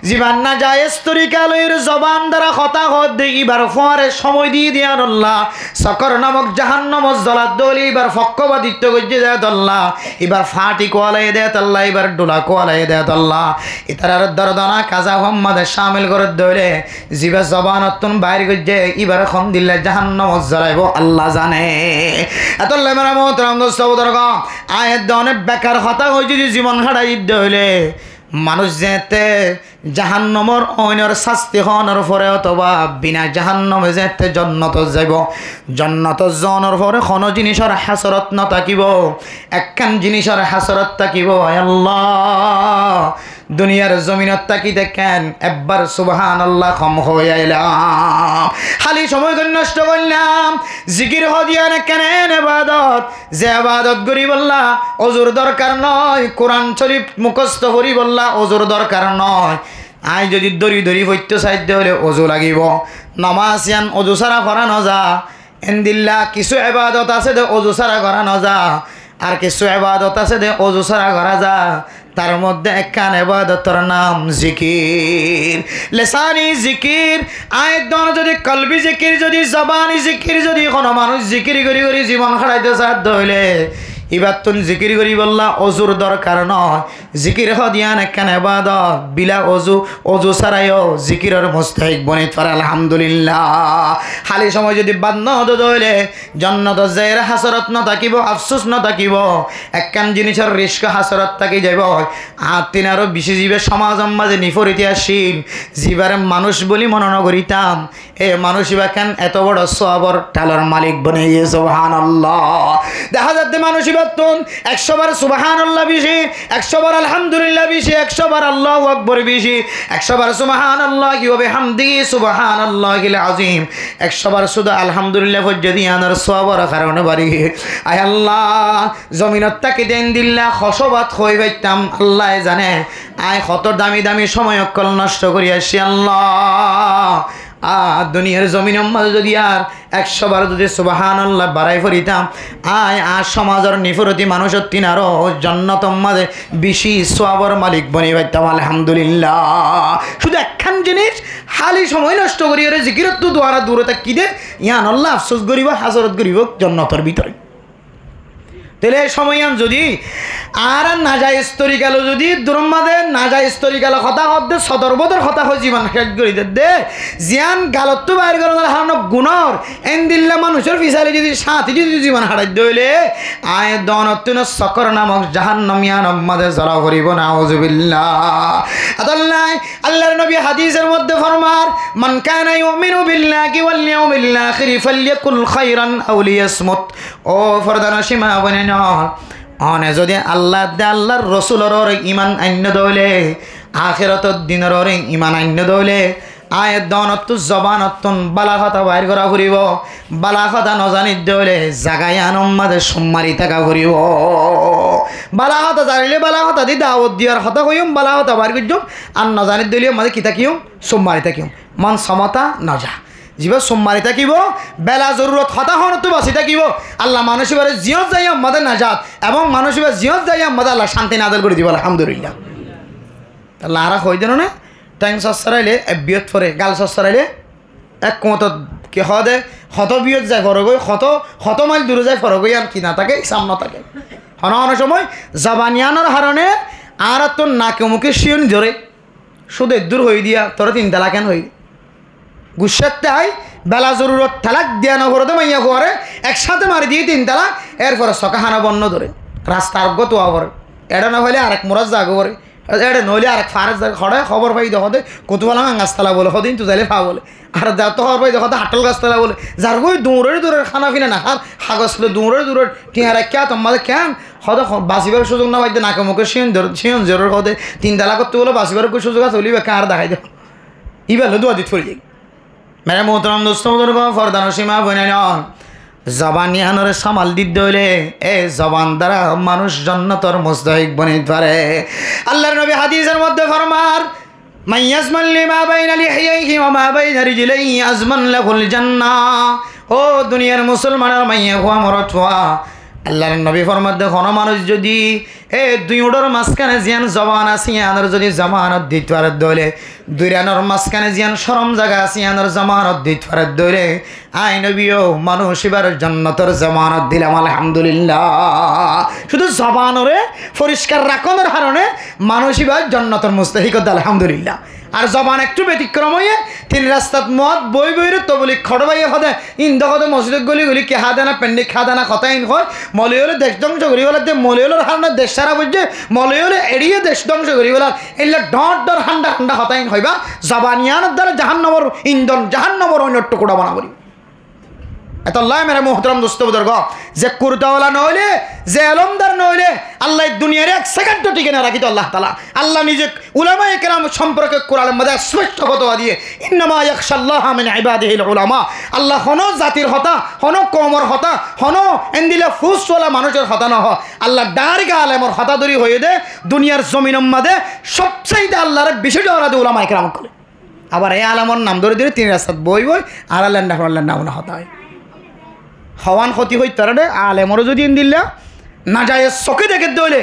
জীবান না যায় তরিকালয়ের জবান দ্বারা কথা হদ দেখিবার ফরে সময় দিয়ে দিয়ার আল্লাহ সকর নামক জাহান্নামত জলাদ দলি এবার ফক্কবাদিত্য গজ্জে দেয় আল্লাহ, এবার ফাটি কোয়ালাই দেয় আল্লাহ, এবার ডোলা কোয়ালাই দেয় আল্লাহ, ইতার আর দরদানা কাজা মোহাম্মদের শামিল করে ধরে জিবা জবান অত্যন বাইর গজ্জে এবার খন দিলে জাহান্নামত জ্বলাইব আল্লাহ জানে। এতল্লা মেরা আয়ের দনে বেকার হতা হয়ে যদি জীবন হারাই হইলে মানুষ যেতে জাহান্নমর অইনর শাস্তি হওয়ার পরে অথবা বিনা জাহান্নমে যেতে জন্নত যাইব, জন্নত জনের পরে কোনো জিনিসের হাসরত ন থাকিব, একখান জিনিসের হাসরত থাকিব আল্লাহ দুনিয়ার জমিনত তাকি দেখেন একবার সুবহানাল্লাহ কম হয়ে আইলাম, খালি সময় নষ্ট করলাম জিকির হদিয়ানে কেন ইবাদত, যে ইবাদত করি বললা ওজুর দরকার নয়, কোরআন শরীফ মুখস্থ করি বললা ওজুর দরকার নয়, আই যদি দড়ি হইতে সাধ্য হলে ওজু লাগিব, নামাজ ইয়ান ওজু ছাড়া করা নজা, এন্দিল্লা কিছু ইবাদত আছে দে ওজু ছাড়া করা নজা, আর কিছু ইবাদত আছে দে ওজু ছাড়া করা যা, তার মধ্যে একখান ইবাদতের নাম জিকির, লিসানি জিকির, আয়াত দন যদি কলবি জিকির যদি জবানি জিকির যদি কোনো মানুষ জিকির করি জীবন খাড়াইতে সাধ্য হইলে এবার তুন জিকির করি বললা অজুর দরকার নয়, জিকির হদিয়ান একখান ইবাদত বিলা অজু ছাড়াইও জিকিরের মুস্তাহিক বনিত পারে আলহামদুলিল্লাহ। খালি সময় যদি বাদ ন হইলে জন্নত যাইর হাসরত ন থাকিব, আফসোস ন থাকিব, একখান জিনিসের রিস্ক হাসরত থাকি যাইব। আর তিন আরো বেশি জীবের সমাজের মাঝে নিফরিতে আসিল জীবারে মানুষ বলি মনে নগরিতাম, এ মানুষ ইবাখান এত বড় সওয়াবের টালার মালিক বনে গিয়ে সুবহানাল্লাহ। দেখা যাচ্ছে মানুষ 100 বার সুবহানাল্লাহ বেশি, 100 বার আলহামদুলিল্লাহ বেশি, 100 বার আল্লাহু আকবার বেশি, 100 বার সুবহানাল্লাহি ওয়া বিহামদিহি সুবহানাল্লাহিল আযীম, 100 বার শুধু আলহামদুলিল্লাহ পর্যদি আনার সওয়াবের কারণে বাড়ি। আয় আল্লাহ জমিনত তাকে দেন দিল্লা খসবাত হই বাইতাম আল্লাহ জানে, আয় কত দামি সময় অকল নষ্ট করি আসি আল্লাহ। দুনিয়ার জমিনের মাঝে যদি আর 100 বার যদি সুবহানাল্লাহ বাড়াই ফরিতাম আয় আর সমাজের নিফরতি মানুষের তিন আরো জান্নাতের মাঝে বেশি সওয়াবের মালিক বনি পাইতাম আলহামদুলিল্লাহ। শুধু একখান জিনিস খালি সময় নষ্ট করি ওরে জিকিরত তো দোয়ারা দূরে থাকি দে ইয়ান আল্লাহ আফসোস করিব হাজরত করিব জান্নাতের ভিতরে। তাহলে এই সময় যদি আর না যায় স্তরি গেল যদি দুরম্মাদে না যায় স্তরি গেল কথা হদ্দে সদর্বদর কথা হয় জীবন শেষ করি দে জিয়ান গালত বাইর গেল হারান গুণর এন দিল্লা মানুষের ফিসালে যদি সাথে যদি জীবন হারাই দইলে আয় দনতুন সকর নামক জাহান্নামিয়ান মাঝে জড়া করিব নাউজুবিল্লাহ। আল্লাহ আল্লাহর নবী হাদিসের মধ্যে ফরমার মান কানা ইউমিনু বিল্লাহি ওয়াল ইয়াউমিল আখির ফালইয়াকুল খায়রান আও লিয়াসমুত। ও ফরদানা সীমা বনে অনে যদি আল্লাহ দে আল্লাহর রসুলের ইমান আন্য দইলে আখিরাতের দিনের ইমান আন্য দইলে আয়ের দনত জবানতন বালা কথা বাইর করা ফুরিব, বালা কথা নজানিত দইলে জাগাই আনম্মাদে সম্মারি থাকা ফুরিব। বালা কথা জানিলে বালা কথা দি দাওয়াত দিয়ার কথা কইম, বালা কথা বাইর করছম আর নজানিত দইলে মাঝে কি থাকিম সম্মারি থাকিম মান সমতা নজা জীব সম্মারি থাকিব বেলা জরুরত হতাহন তো বাঁচি থাকিব। আল্লাহ মানুষের জিয়ত যাই আমাদের নাজাত এবং মানুষের জিয়ত যাই আমাদের আল্লাহ শান্তি নাদল করে দিব আলহামদুলিল্লাহ। আল্লাহ আরা হয়ে দেন না ট্যাং সরাইলে বিয়ত পরে গাল সরাইলে এক কমত কি হদে হত বিয়ত যায় ফরগই হত মাইল দূরে যায় ফরগই আর কি না থাকে সামন থাকে অনেক সময় জবানিয়ানোর হারণে আর তোর নাকে মুখে শিয়ন জোরে শুধু দূর হয়ে দিয়া তোরা 3 তালা কেন হই গুসাতে আই বেলা জরুরত তালাক দিয়া নগরতে মাইয়া ঘরে একসাথে মারি দিয়ে 3 তালা এরপরে সকাহানা বন্ধ ধরে রাস্তা আরোগ্য তোয়া করে এটা না হলে আরেক মোরাজ জাগো করে এটা নইলে আরেক ফারেজ খড়ে খবর পাই দেখতে কতবেলা গাছতলা বলে সদিন তো যাইলে ফা বলে আর যা তো খবর পাই দেখতে হাটল গাছতলা বলে যার গই দূরের খানা ফিনা না আর হাগসলে দূরের টিয়া রাখা তোমাদের কেন হদে বাঁচিবার সুযোগ না পাইতে নাকে মুখে শিয়ন জোরের হদে 3 তালা করতে বলে বাঁচিবার কোনো সুযোগ আছে চলিবে কার দেখাই দেব ইবেলে দোয়া দিত ফরি যাই মেরে মোহতরম দোস্ত ফরদান সীমা বনে নন জবান ইয়ানোরে সামাল দিতে হইলে এ জবান দ্বারা মানুষ জান্নাতের মুস্তাহিক বনিতে পারে আল্লাহর নবী হাদিসের মধ্যে ফরমান মাইয়াজমান লিমা বাইনা লিহিয়াইহি ওয়া মা বাইনা রিজলাইহি আজমান লাহুল জান্নাহ ও দুনিয়ার মুসলমানের মাইয়া হওয়া মরত হওয়া আল্লাহর নবী ফরমান দেখো মানুষ যদি এ দুই ওডর মাঝখানে জিয়ান জবান আছে ইয়ানোর যদি জামানত দিতে পারে দলে দুইরানোর মাঝখানে জিয়ান শরম জায়গা আছে ইয়ানোর জামানত দিতে পারে দলে আই নবীও মানুষ এবার জান্নাতের জামানত দিলাম আলহামদুলিল্লাহ শুধু জবানরে পরিষ্কার রাখনের কারণে মানুষ এবার জান্নাতের মুস্তাহিক আলহামদুলিল্লাহ আর জবান একটু ব্যতিক্রম হয়ে 3 রাস্তাত মদ বই বইরে তবলিক খড়বাইয়ে হদে ইন্দ হদে মসজিদ গলি কে হাদানা পেন্ডিক হাদানা কথা ইন হয় মলয়লে দেশ ধ্বংস করি বলে মলয়লের হারনা দেশ সারা বুঝছে মলয়লে এড়িয়ে দেশ ধ্বংস করি বলার এগুলো ডর হান্ডা হতা ইন হইবা জবানিয়ানের দ্বারা জাহান্নামর ইন্ধন জাহান্নামর অন্য টুকুটা বানাবি এত আল্লাহ মেরে মোহতরম দোস্ত বুজুর্গ যে কুরতাওয়ালা নইলে যে আলমদার নইলে আল্লাহ দুনিয়ার 1 সেকেন্ড টিকে না রাখিত আল্লাহ তাআলা আল্লাহ নিজে উলামায়ে কেরাম সম্পর্কে কোরআনের মধ্যে স্পষ্ট ফতোয়া দিয়ে ইন্নামা ইয়াখশাল্লাহা মিন ইবাদিহিল উলামা আল্লাহ হনো জাতির হতা হনো কওমর হতা হনো এন্দিলা ফুসওয়ালা মানুষের হতা না হয় আল্লাহ ডারগা আলেমর হতা দরি হয়ে দে দুনিয়ার জমিনের মধ্যে সবচেয়ে আল্লাহর বেশি ডরা দে উলামায়ে কেরাম করে আবার এই আলেমর নাম ধরে ধরে 3 রাস্তাত বই আর আল্লাহর নাম না হতা হয় হওয়ান ক্ষতি হইতে পারে আলেমরও যদি দিল্লা না যায় চকে দেখে দইলে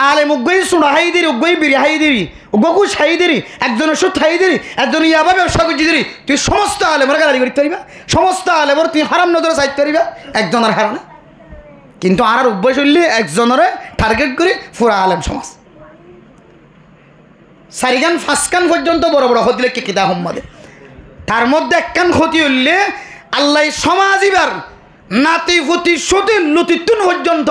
আলেম উগ্গই সুড়া হাই দিরি উগ্গই বিরি হাই দিরি উগ্গকু ছাই দিরি একজনের সুদ হাই দিরি একজন ইয়াবা ব্যবসা করছি দিরি তুই সমস্ত আলেমর গাড়ি করতে পারিবা সমস্ত আলেমর তুই হারাম নজরে চাইতে পারিবা একজনের হারানে কিন্তু আর উগ্গই চললে একজনের টার্গেট করে পুরা আলেম সমাজ 4 কান 5 কান পর্যন্ত বড় বড় হদিলে কে কিতা হম্মদে তার মধ্যে 1 কান ক্ষতি হইলে আল্লাহ সমাজ এবার নাতি ফুতি সতী লতিতুন পর্যন্ত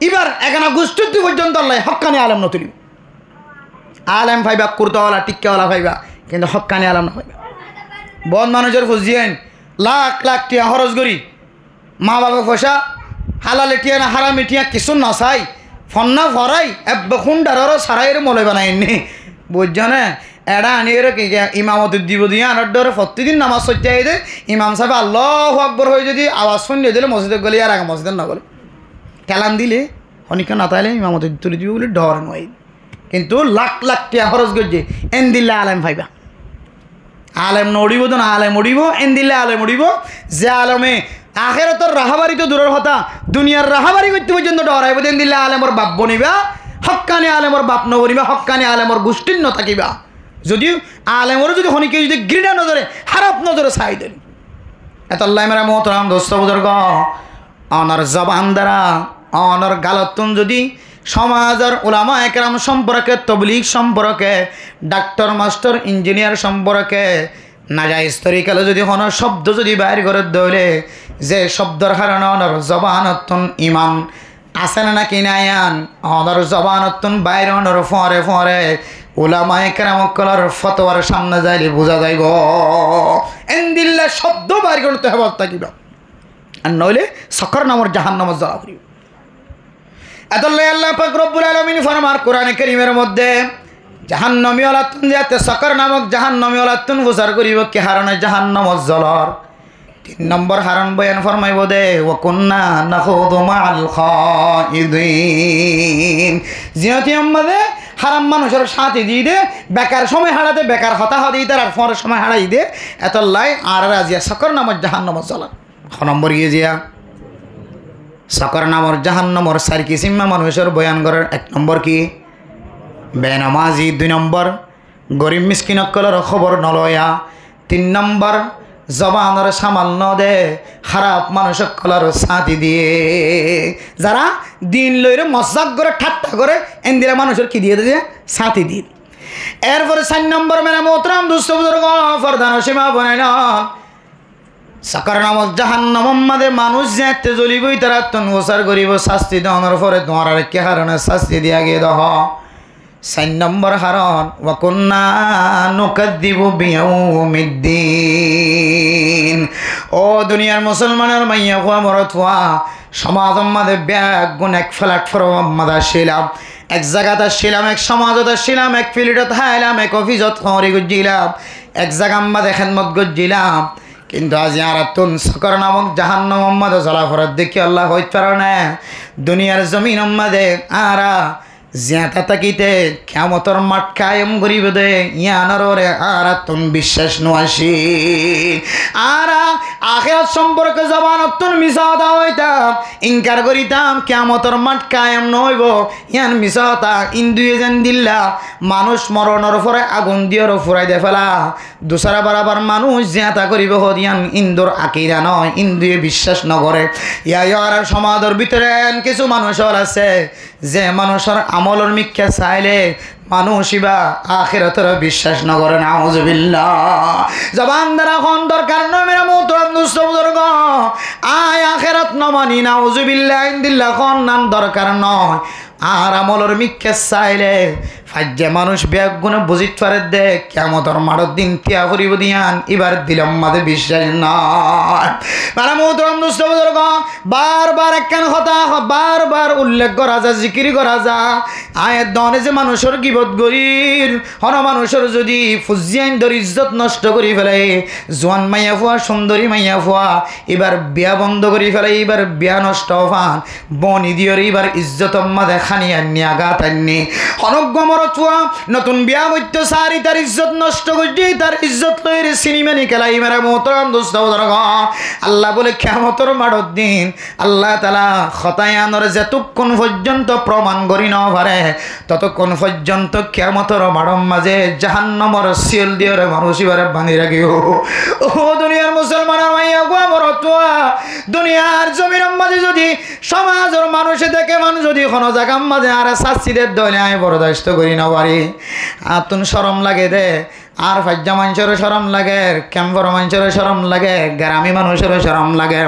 এবার এখানে গোষ্ঠী পর্যন্ত আল্লাহ হক্কানি আলম নতুলিব আলেম ভাইবা কুর্তাওয়ালা টিক্কাওয়ালা ভাইবা কিন্তু হক্কানি আলম না ভাইবা বন মানুষের খুঁজিয়েন লাখ লাখ টিয়া খরচ করি মা বাবা পয়সা হালালে টিয়া না হারামি টিয়া কিছু নচাই ফন্না ফরাই খুন্ডারও সারাইয়ের মলে বানাইনি বুঝছ না এরা আনিয়ে ইমামত দিব দিয়ে আনার ডরে প্রতিদিন নামাজ সজ্জাই দে ইমাম সাহেব আল্লাহু আকবর হয়ে যদি আওয়াজ শুনিয়ে দিলে মসজিদে গলি আর আগে মসজিদের না গলে কেলান দিলে অনেক না তাইলে ইমামত তুলে দিবি বলে ডর নয় কিন্তু লাখ লাখ টিয়া খরচ করছে এন দিল্লা আলেম ভাইবা আলেম নড়িব তো না আলেম উড়িব এন দিল্লা আলেম উড়িব যে আলমে আখেরাতের রাহাবারি তো দূরের কথা দুনিয়ার রাহাবারি করতে পর্যন্ত ডরাইব এন দিল্লা আলেমর বাপ বনিবা হক্কানি আলেমর বাপ নবনিবা হক্কানি আলেমর গোষ্ঠীর ন থাকিবা যদিও আলেমরও যদি হনিকে যদি ঘৃণা নজরে খারাপ নজরে চাই দেন এত আল্লাহ মেরা মোহতরাম দোস্ত বুজুর্গ অনার জবান দ্বারা অনার গালতুন যদি সমাজের উলামা একরাম সম্পর্কে তবলিগ সম্পর্কে ডাক্তার মাস্টার ইঞ্জিনিয়ার সম্পর্কে নাজাইজ তরিকালে যদি কোনো শব্দ যদি বাইর করে দলে যে শব্দর কারণে অনার জবানতুন ইমান আছে না নাকি নায়ান অনার জবানতুন বাইর অনার ফরে ফরে উলামায়ে কেরামকলার ফতোয়ার সামনে যাইলে বোঝা যাইব এন্দিল্লা শব্দ বাইর করতে হবে থাকিবা আর নইলে সকর নামর জাহান্নামে জ্বলা করিব এতলে আল্লাহ পাক রব্বুল আলামিন ফরমান কোরআনে কারীমের মধ্যে জাহান্নামী ওলাতুন যাতে সকর নামক জাহান্নামী ওলাতুন গোসার করিব কি হারণে জাহান্নামত জ্বলার 3 নম্বর হারণ বয়ান ফরমাইব দে ওয়া কুন্না নাখুদু মাআল খাইদিন জিয়াতি আমাদে হারাম মানুষের সাথে দিয়ে দে বেকার সময় হারাতে বেকার হতাহত দিতে আর ফরের সময় হারাই দে এত লাই আর রাজিয়া সকর নামর জাহান্নামত জ্বলার 6 নম্বর গিয়ে জিয়া সকর নামর জাহান্নামর 4 কিসিম মানুষের বয়ান করার 1 নম্বর কি বেনামাজি 2 নম্বর গরিব মিসকিন অকলের খবর নলয়া 3 নম্বর জবানের সামাল নদে খারাপ মানুষ অকলের সাথী দিয়ে যারা দিন লইরে মজাক করে ঠাট্টা করে এন্দিরা মানুষের কি দিয়ে দিয়ে সাথী দিয়ে এরপরে 4 নম্বর মেরা মোহতরম দুস্থ বুজুর্গ ফরদান সীমা বনায় না সাকার নামক জাহান্নাম মাঝে মানুষ যেতে জ্বলিবই তারা তনসার করিব শাস্তি দেওয়ার পরে তোমার আর কি কারণে শাস্তি দিয়া গিয়ে দহ 4 নম্বর কারণ ওয়াকুন্না নুকাদ্দিবু বিয়াউমিদ্দিন ও দুনিয়ার মুসলমানের মাইয়া ফুয়া মরত ফুয়া সমাজ মাঝে ব্যাগ গুণ এক প্ল্যাটফর্ম মাঝে ছিলাম এক জায়গাতে ছিলাম এক সমাজতে ছিলাম এক ফিল্ডত হাইলাম এক অফিসত খড়ি গুজিলাম এক জায়গা মাঝে খেদমত গুজিলাম কিন্তু আজ আর তুন সকর নামক জাহান্নাম মাঝে জলাফরত দেখি আল্লাহ হইতে পারে না দুনিয়ার জমিন মাঝে আরা জিয়াতা তাকিতে কিয়ামতর মাঠ কায়েম করিব দে ইয়ানার ওরে আর তুন বিশ্বাস নআসি আর আখিরাত সম্পর্কে জবানতুন মিসাদা হইতাম ইনকার করিতাম কিয়ামতর মাঠ কায়েম নইব ইয়ান মিসাতা ইন্দুয়ে জান দিল্লা মানুষ মরণের পরে আগুন দিয়র ফুরাই দে ফেলা দুসরা বরাবর মানুষ জিয়াতা করিব হদিয়ান ইন্দুর আকিরা নয় ইন্দুয়ে বিশ্বাস নগরে ইয়ার সমাজের ভিতরে কিছু মানুষ আছে যে মানুষের আমলের মিথ্যা চাইলে মানুষইবা আখিরাতের বিশ্বাস নগরে নাউজুবিল্লাহ জবান দ্বারা কোন দরকার নয় মেরা মোহতরম দুস্থ বুজুর্গ আয় আখিরাত নমানি নাউজুবিল্লাহ ইনদিল্লাহ কোন নাম দরকার নয় আর আমলের মিথ্যা চাইলে ফাজ্জে মানুষ ব্যাগ গুণে বুঝিত পারে দে কিয়ামতর মাঠের দিন তিয়া করিব দিয়ান এবার দিলাম মাঝে বিশ্বাস নয় মেরা মোহতরম দুস্থ বুজুর্গ বারবার একখান কথা বারবার উল্লেখ করা যা জিকির করা যা আয়ের দনে যে মানুষের গিবত গরির হন মানুষের যদি ফুজিয়াইন ধর ইজ্জত নষ্ট করি ফেলে জোয়ান মাইয়া ফুয়া সুন্দরী মাইয়া ফুয়া এবার বিয়া বন্ধ করি ফেলে এবার বিয়া নষ্ট হন বনি দিয়র এবার ইজ্জত মাঝে খানি আননি আঘাত আননি হনগমর চুয়া নতুন বিয়া বৈত্য সারি তার ইজ্জত নষ্ট করছি তার ইজ্জত লইরে সিনেমানি খেলাই মেরা মোহতরম দোস্ত আল্লাহ বলে কিয়ামতের মাঠের দিন আল্লাহ তাআলা খতায়ানর যেতক্ষণ পর্যন্ত প্রমাণ করি না পারে ততক্ষণ পর্যন্ত কিয়ামতের মাঠের মাঝে জাহান্নামের সিল দিয়ে মানুষ এবারে বাঁধি রাখিও ও দুনিয়ার মুসলমানের মাইয়া গো মরতুয়া দুনিয়ার জমিনের মাঝে যদি সমাজের মানুষে দেখে মানুষ যদি কোনো জায়গার মাঝে আর শাস্তিদের দলে আমি বরদাস্ত করি না পারি আতুন শরম লাগে দে আর ফাজ্জা মানুষেরও শরম লাগে ক্যাম্পর মানুষেরও শরম লাগে গ্রামী মানুষেরও শরম লাগে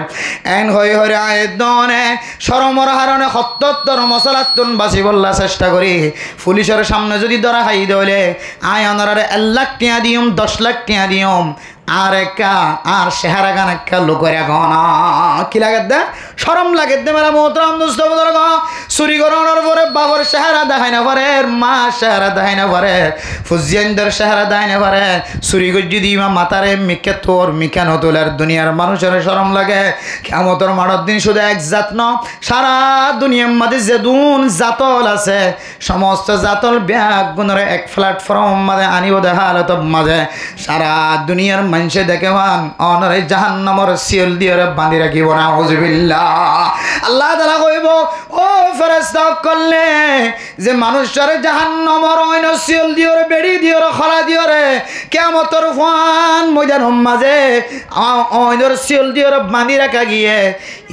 এন হই হরে আয়ের দনে শরমর হারণে ৭০ মশলাতুন বাসি বললা চেষ্টা করি পুলিশের সামনে যদি ধরা খাই দলে আয় অনারে 1 লাখ টিয়া দিয়ম 10 লাখ টিয়া দিয়ম আর একা আর চেহারা গান একটা লোকের এখন কি লাগে দে শরম লাগে দে মেরা মোহতরম দোস্ত বুজুর্গ চুরি করানোর পরে বাবার চেহারা দেখাই না পারে মা চেহারা দেখাই না পারে ফুজিয়ানদের চেহারা দেখাই না পারে চুরি গজ্জি দিমা মাতারে মিকে তোর মিকা নতুলের দুনিয়ার মানুষের শরম লাগে কিয়ামতের মাঠের দিন শুধু এক জাত ন সারা দুনিয়ার মাঝে যে দুন জাতল আছে সমস্ত জাতল ব্যাগ গুণরে এক প্ল্যাটফর্ম মাঝে আনিব দেখা হালত মাঝে সারা দুনিয়ার মানুষে দেখে মান অনরে জাহান্নামের সিল দিয়ে বাঁধি রাখিব নাউজুবিল্লাহ আল্লাহ তাআলা কইব ও ফেরেশতা করলে যে মানুষের জাহান্নামের অইন সিল দিয়ে বেড়ি দিয়ে খলা দিয়ে কিয়ামতের ফান ময়দানের মাঝে অইনর সিল দিয়ে বাঁধি রাখা গিয়ে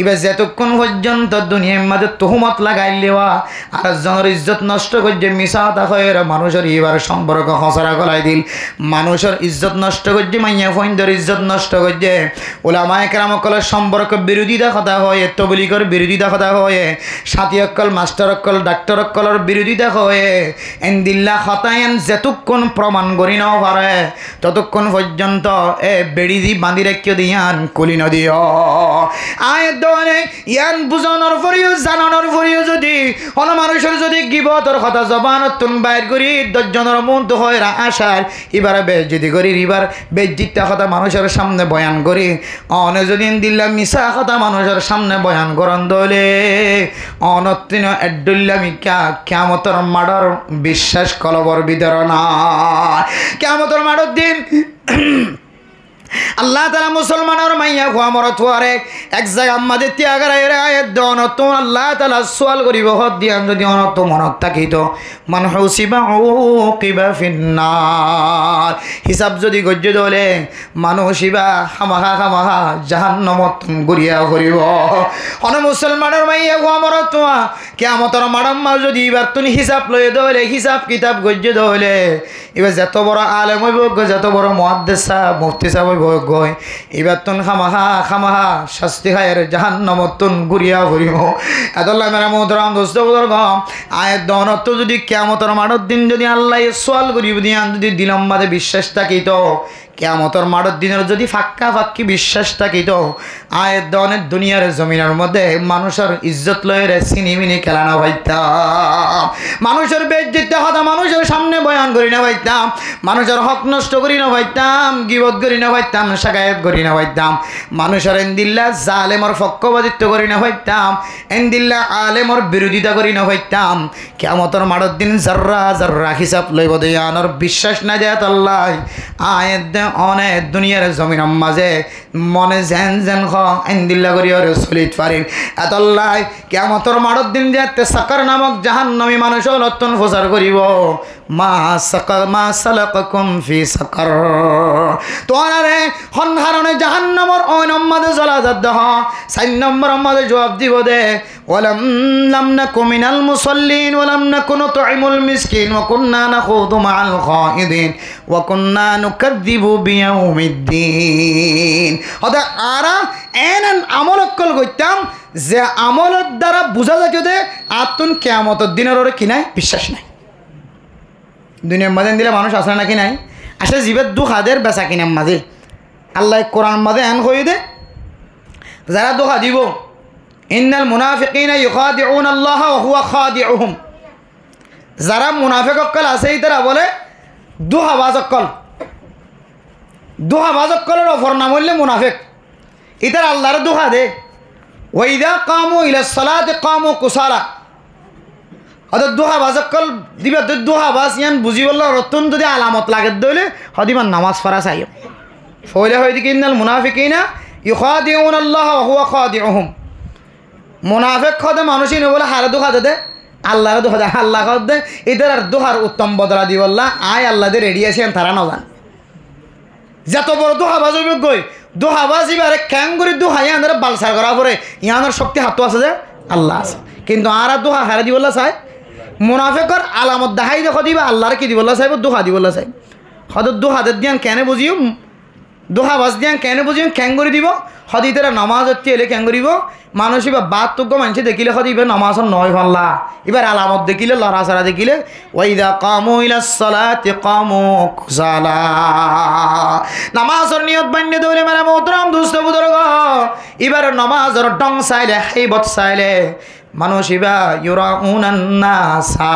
এবার যতক্ষণ পর্যন্ত দুনিয়ার মাঝে তুহমত লাগাই লেওয়া আর জনের ইজ্জত নষ্ট করছে মিশা হয়ে মানুষের এবার সম্পর্ক খসড়া গলাই দিল মানুষের ইজ্জত নষ্ট করছে মাইয়া ফইনদের ইজ্জত নষ্ট করছে ওলামায়ে কেরাম সকলের সম্পর্ক বিরোধিতা কথা হয় তবলিগের বিরোধিতা কথা হয় সাথী অক্কল মাস্টার অক্কল ডাক্তার অক্কলের বিরোধিতা হয় এন্দিল্লা খতায়ন যেতক্ষণ প্রমাণ করি না পারে ততক্ষণ পর্যন্ত এ বেড়ি দি বাঁধি রেখে দিয়ান কুলি নদীয় আয় দনে ইয়ান বুঝানোর পরেও জানানোর পরেও যদি কোনো মানুষের যদি গিবতর কথা জবানতুন বাইর করি 10 জনের মন হয় আশার এবারে বেজ্জিতি করি এবার বেজ্জিতটা কথা মানুষের সামনে বয়ান করি অনে যদি দিল্লা মিশা কথা মানুষের সামনে বয়ান করন দলে অনত্রিন এডুল্লামিকা কিয়ামতের মাডর বিশ্বাস কলবর বিতরণ কিয়ামতের মাডর দিন আল্লাহ তাআলা মুসলমানের মাইয়া খোয়া মরতুয়ারে এক জায়গা আমাদের ত্যাগারের আয়াত দন তো আল্লাহ তাআলা সওয়াল করিব হদ দিয়ান যদি অনত মনত থাকিত মান হুসিবা উকিবা ফিন্নার হিসাব যদি গজ্জ দলে মানুষিবা খামাহা জাহান্নামত গুরিয়া করিব অন মুসলমানের মাইয়া খোয়া মরতুয়া কিয়ামতের মাডাম্মা যদি এবার তুমি হিসাব লয়ে দলে হিসাব কিতাব গজ্জ দলে এবার যত বড় আলেম হইব যত বড় মুহাদ্দিস সাহেব মুফতি সাহেব হইব গয় এবার তুন খামাহা শাস্তি খায়ের জাহান্নামত তুন গুরিয়া ভরিব এতল্লাহ মেরা মোহতরাম দোস্ত বুজুর্গ আয়ের দনত্ব যদি কিয়ামতের মাঠের দিন যদি আল্লাহ সোয়াল করিব দিয়ান যদি দিলাম বাদে বিশ্বাস থাকিত কিয়ামতের মাঠের দিনের যদি ফাক্কি বিশ্বাস থাকিত আয়ের দনের দুনিয়ার জমিনের মধ্যে মানুষের ইজ্জত লয়ের চিনিমিনি খেলানো পাইতাম মানুষের বেজ্জিত হতা মানুষের সামনে বয়ান করি না পাইতাম মানুষের হক নষ্ট করি না পাইতাম গিবত করি না পাইতাম শাকায়াত করি না পাইতাম মানুষের এন্দিল্লা জালেমর পক্ষপাতিত্ব করি না পাইতাম এন্দিল্লা আলেমর বিরোধিতা করি না পাইতাম কিয়ামতের মাঠের দিন জাররা হিসাব লইব দিয়ানোর বিশ্বাস না দেয় আল্লাহ আয়ের অনেক দুনিয়ার জমিনের মাঝে মনে যেন এন্দিল্লা করি ওরে চলিত পারিন এতল্লাহ কিয়ামতের মাঠের দিন যে সাকার নামক জাহান্নামী মানুষ লত্তন প্রচার করিব মা সালাকাকুম ফি সাকার তোরারে হনহারনে জাহান্নামর ওই নম্বরে জ্বলাজাত দেহ 4 নম্বর আমাদের জবাব দিব দে ওয়ালাম লাম নাকু মিনাল মুসাল্লিন ওয়ালাম নাকু নুতঈমুল মিসকিন ওয়া কুননা নাখুদু মাআল খাইদিন ওয়া কুননা নুকাযযিবু বিয়াউমিদ্দিন ওদা আরা এনন আমলকল কইতাম যে আমলত দ্বারা বুঝা যায় যে আতুন কিয়ামতের দিনের ওরে কিনাই বিশ্বাস নাই দুনিয়ার মাঝে দিলে মানুষ আসে নাকি নাই আসে জীবের দুঃখাদের বেচা কিনার মাঝে আল্লাহ কোরআন মাঝে এন কই দে যারা দুঃখা দিব ইন্নাল মুনাফিকিনা ইউখাদিউনা আল্লাহ ওয়া হুয়া খাদিউহুম যারা মুনাফিক অক্কল আছে তারা বলে দুহাবাজ অক্কলের অফর নাম হইলে মুনাফিক ইতার আল্লাহর দুহা দে ওয়াইদা কামু ইলাস সালাতি কামু কুসালা অর্থাৎ দুহাবাজ অক্কল দিবা দুহাবাজ ইয়ান বুঝি বলল রতন যদি আলামত লাগে দইলে হদিমান নামাজ পড়া চাই ফইলে হইদি কিনাল মুনাফিকিনা ইউখাদিউনা আল্লাহ ওয়া হুয়া খাদিউহুম মুনাফিক খদে মানুষই নবলে হারে দুহা দে আল্লাহর দুহা দে আল্লাহ খদে ইদার আর দুহার উত্তম বদলা দি বললা আয় আল্লাহ দে রেডি আছেন তারা না জান যত বড় দুহাবাজ হইব গই দুহাবাজ এবারে ক্যাং করে দুহা ইয়ানের বালসার করা পরে ইয়ানের শক্তি হাত আছে যে আল্লাহ আছে কিন্তু আর দুহা হারে দি বললা চাই মুনাফিকর আলামত দেখাই দেখো দিবা আল্লাহর কি দি বললা চাইব দুহা দি বললা চাই হদ দুহাদের দিয়ান কেন বুঝিও দুহাবাজ দিয়ান কেন বুঝিও ক্যাং করে দিব হদি তারা নামাজ হচ্ছে এলে ক্যাং করিব মানুষ এবার বাতযোগ্য মানুষ দেখিলে হদি এবার নামাজ নয় ফাল্লা এবার আলামত দেখিলে লড়াছাড়া দেখিলে ওয়াইদা কামু ইলাস সালাতি কামু কুসালা নামাজের নিয়ত বান্যে দৌড়ে মেরা মোহতরম দুস্থ বুজুর্গ এবার নামাজের ডং চাইলে হাইবত চাইলে মানুষ এবার ইউরাউনান নাসা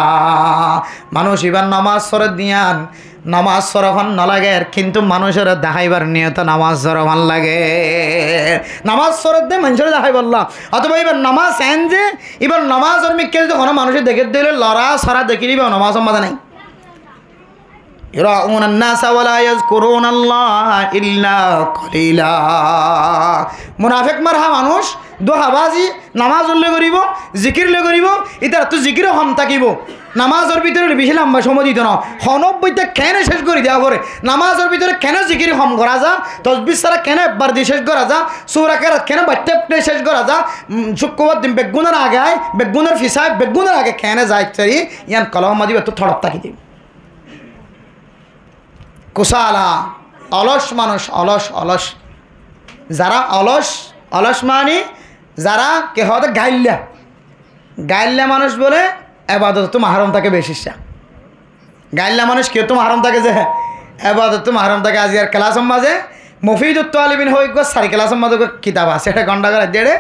মানুষ এবার নামাজ পড়ে দিয়ান নামাজ সরফান না লাগে কিন্তু মানুষের দেখাইবার নিয়ত নামাজ সরফান লাগে নামাজ সরত দে মানুষের দেখাই বললাম অথবা এবার নামাজ এন যে এবার নামাজের মিকে যদি কোনো মানুষের দেখে দিলে লড়া সরা দেখি দিবে নামাজ মাঝে নাই يراؤون الناس ولا يذكرون الله إلا قليلا মুনাফিক মারহা মানুষ দুহাবাজি নামাজ উল্লে করিব জিকির লে করিব ইতার তো জিকির হম থাকিব নামাজের ভিতরে বেশি লম্বা সময় দিত না হনব্বইটা কেন শেষ করে দেওয়া করে নামাজের ভিতরে কেন জিকির হম করা যা তসবিহ ছাড়া কেন একবার দিয়ে শেষ করা যা সূরা কেরাত কেন বাট্টে শেষ করা যা শুক্রবার দিন বেগুনের আগে আয় বেগুনের ফিসায় বেগুনের আগে কেন যায় চাই ইয়ান কলম মাদিব তো থড়প তাকি দিই কুসালা অলস মানুষ অলস যারা অলস মানে যারা কে হতে গাইল্লা মানুষ বলে এবাদত তো মাহরম থাকে বেশি গাইল্লা মানুষ কেউ তো মাহরম থাকে যে এবাদত তো মাহরম থাকে আজি আর ক্লাসের মাঝে মফিদুত তালিবিন হয়ে গো সারি ক্লাসের মাঝে কিতাব আছে এটা ঘন্টা করে দেড়ে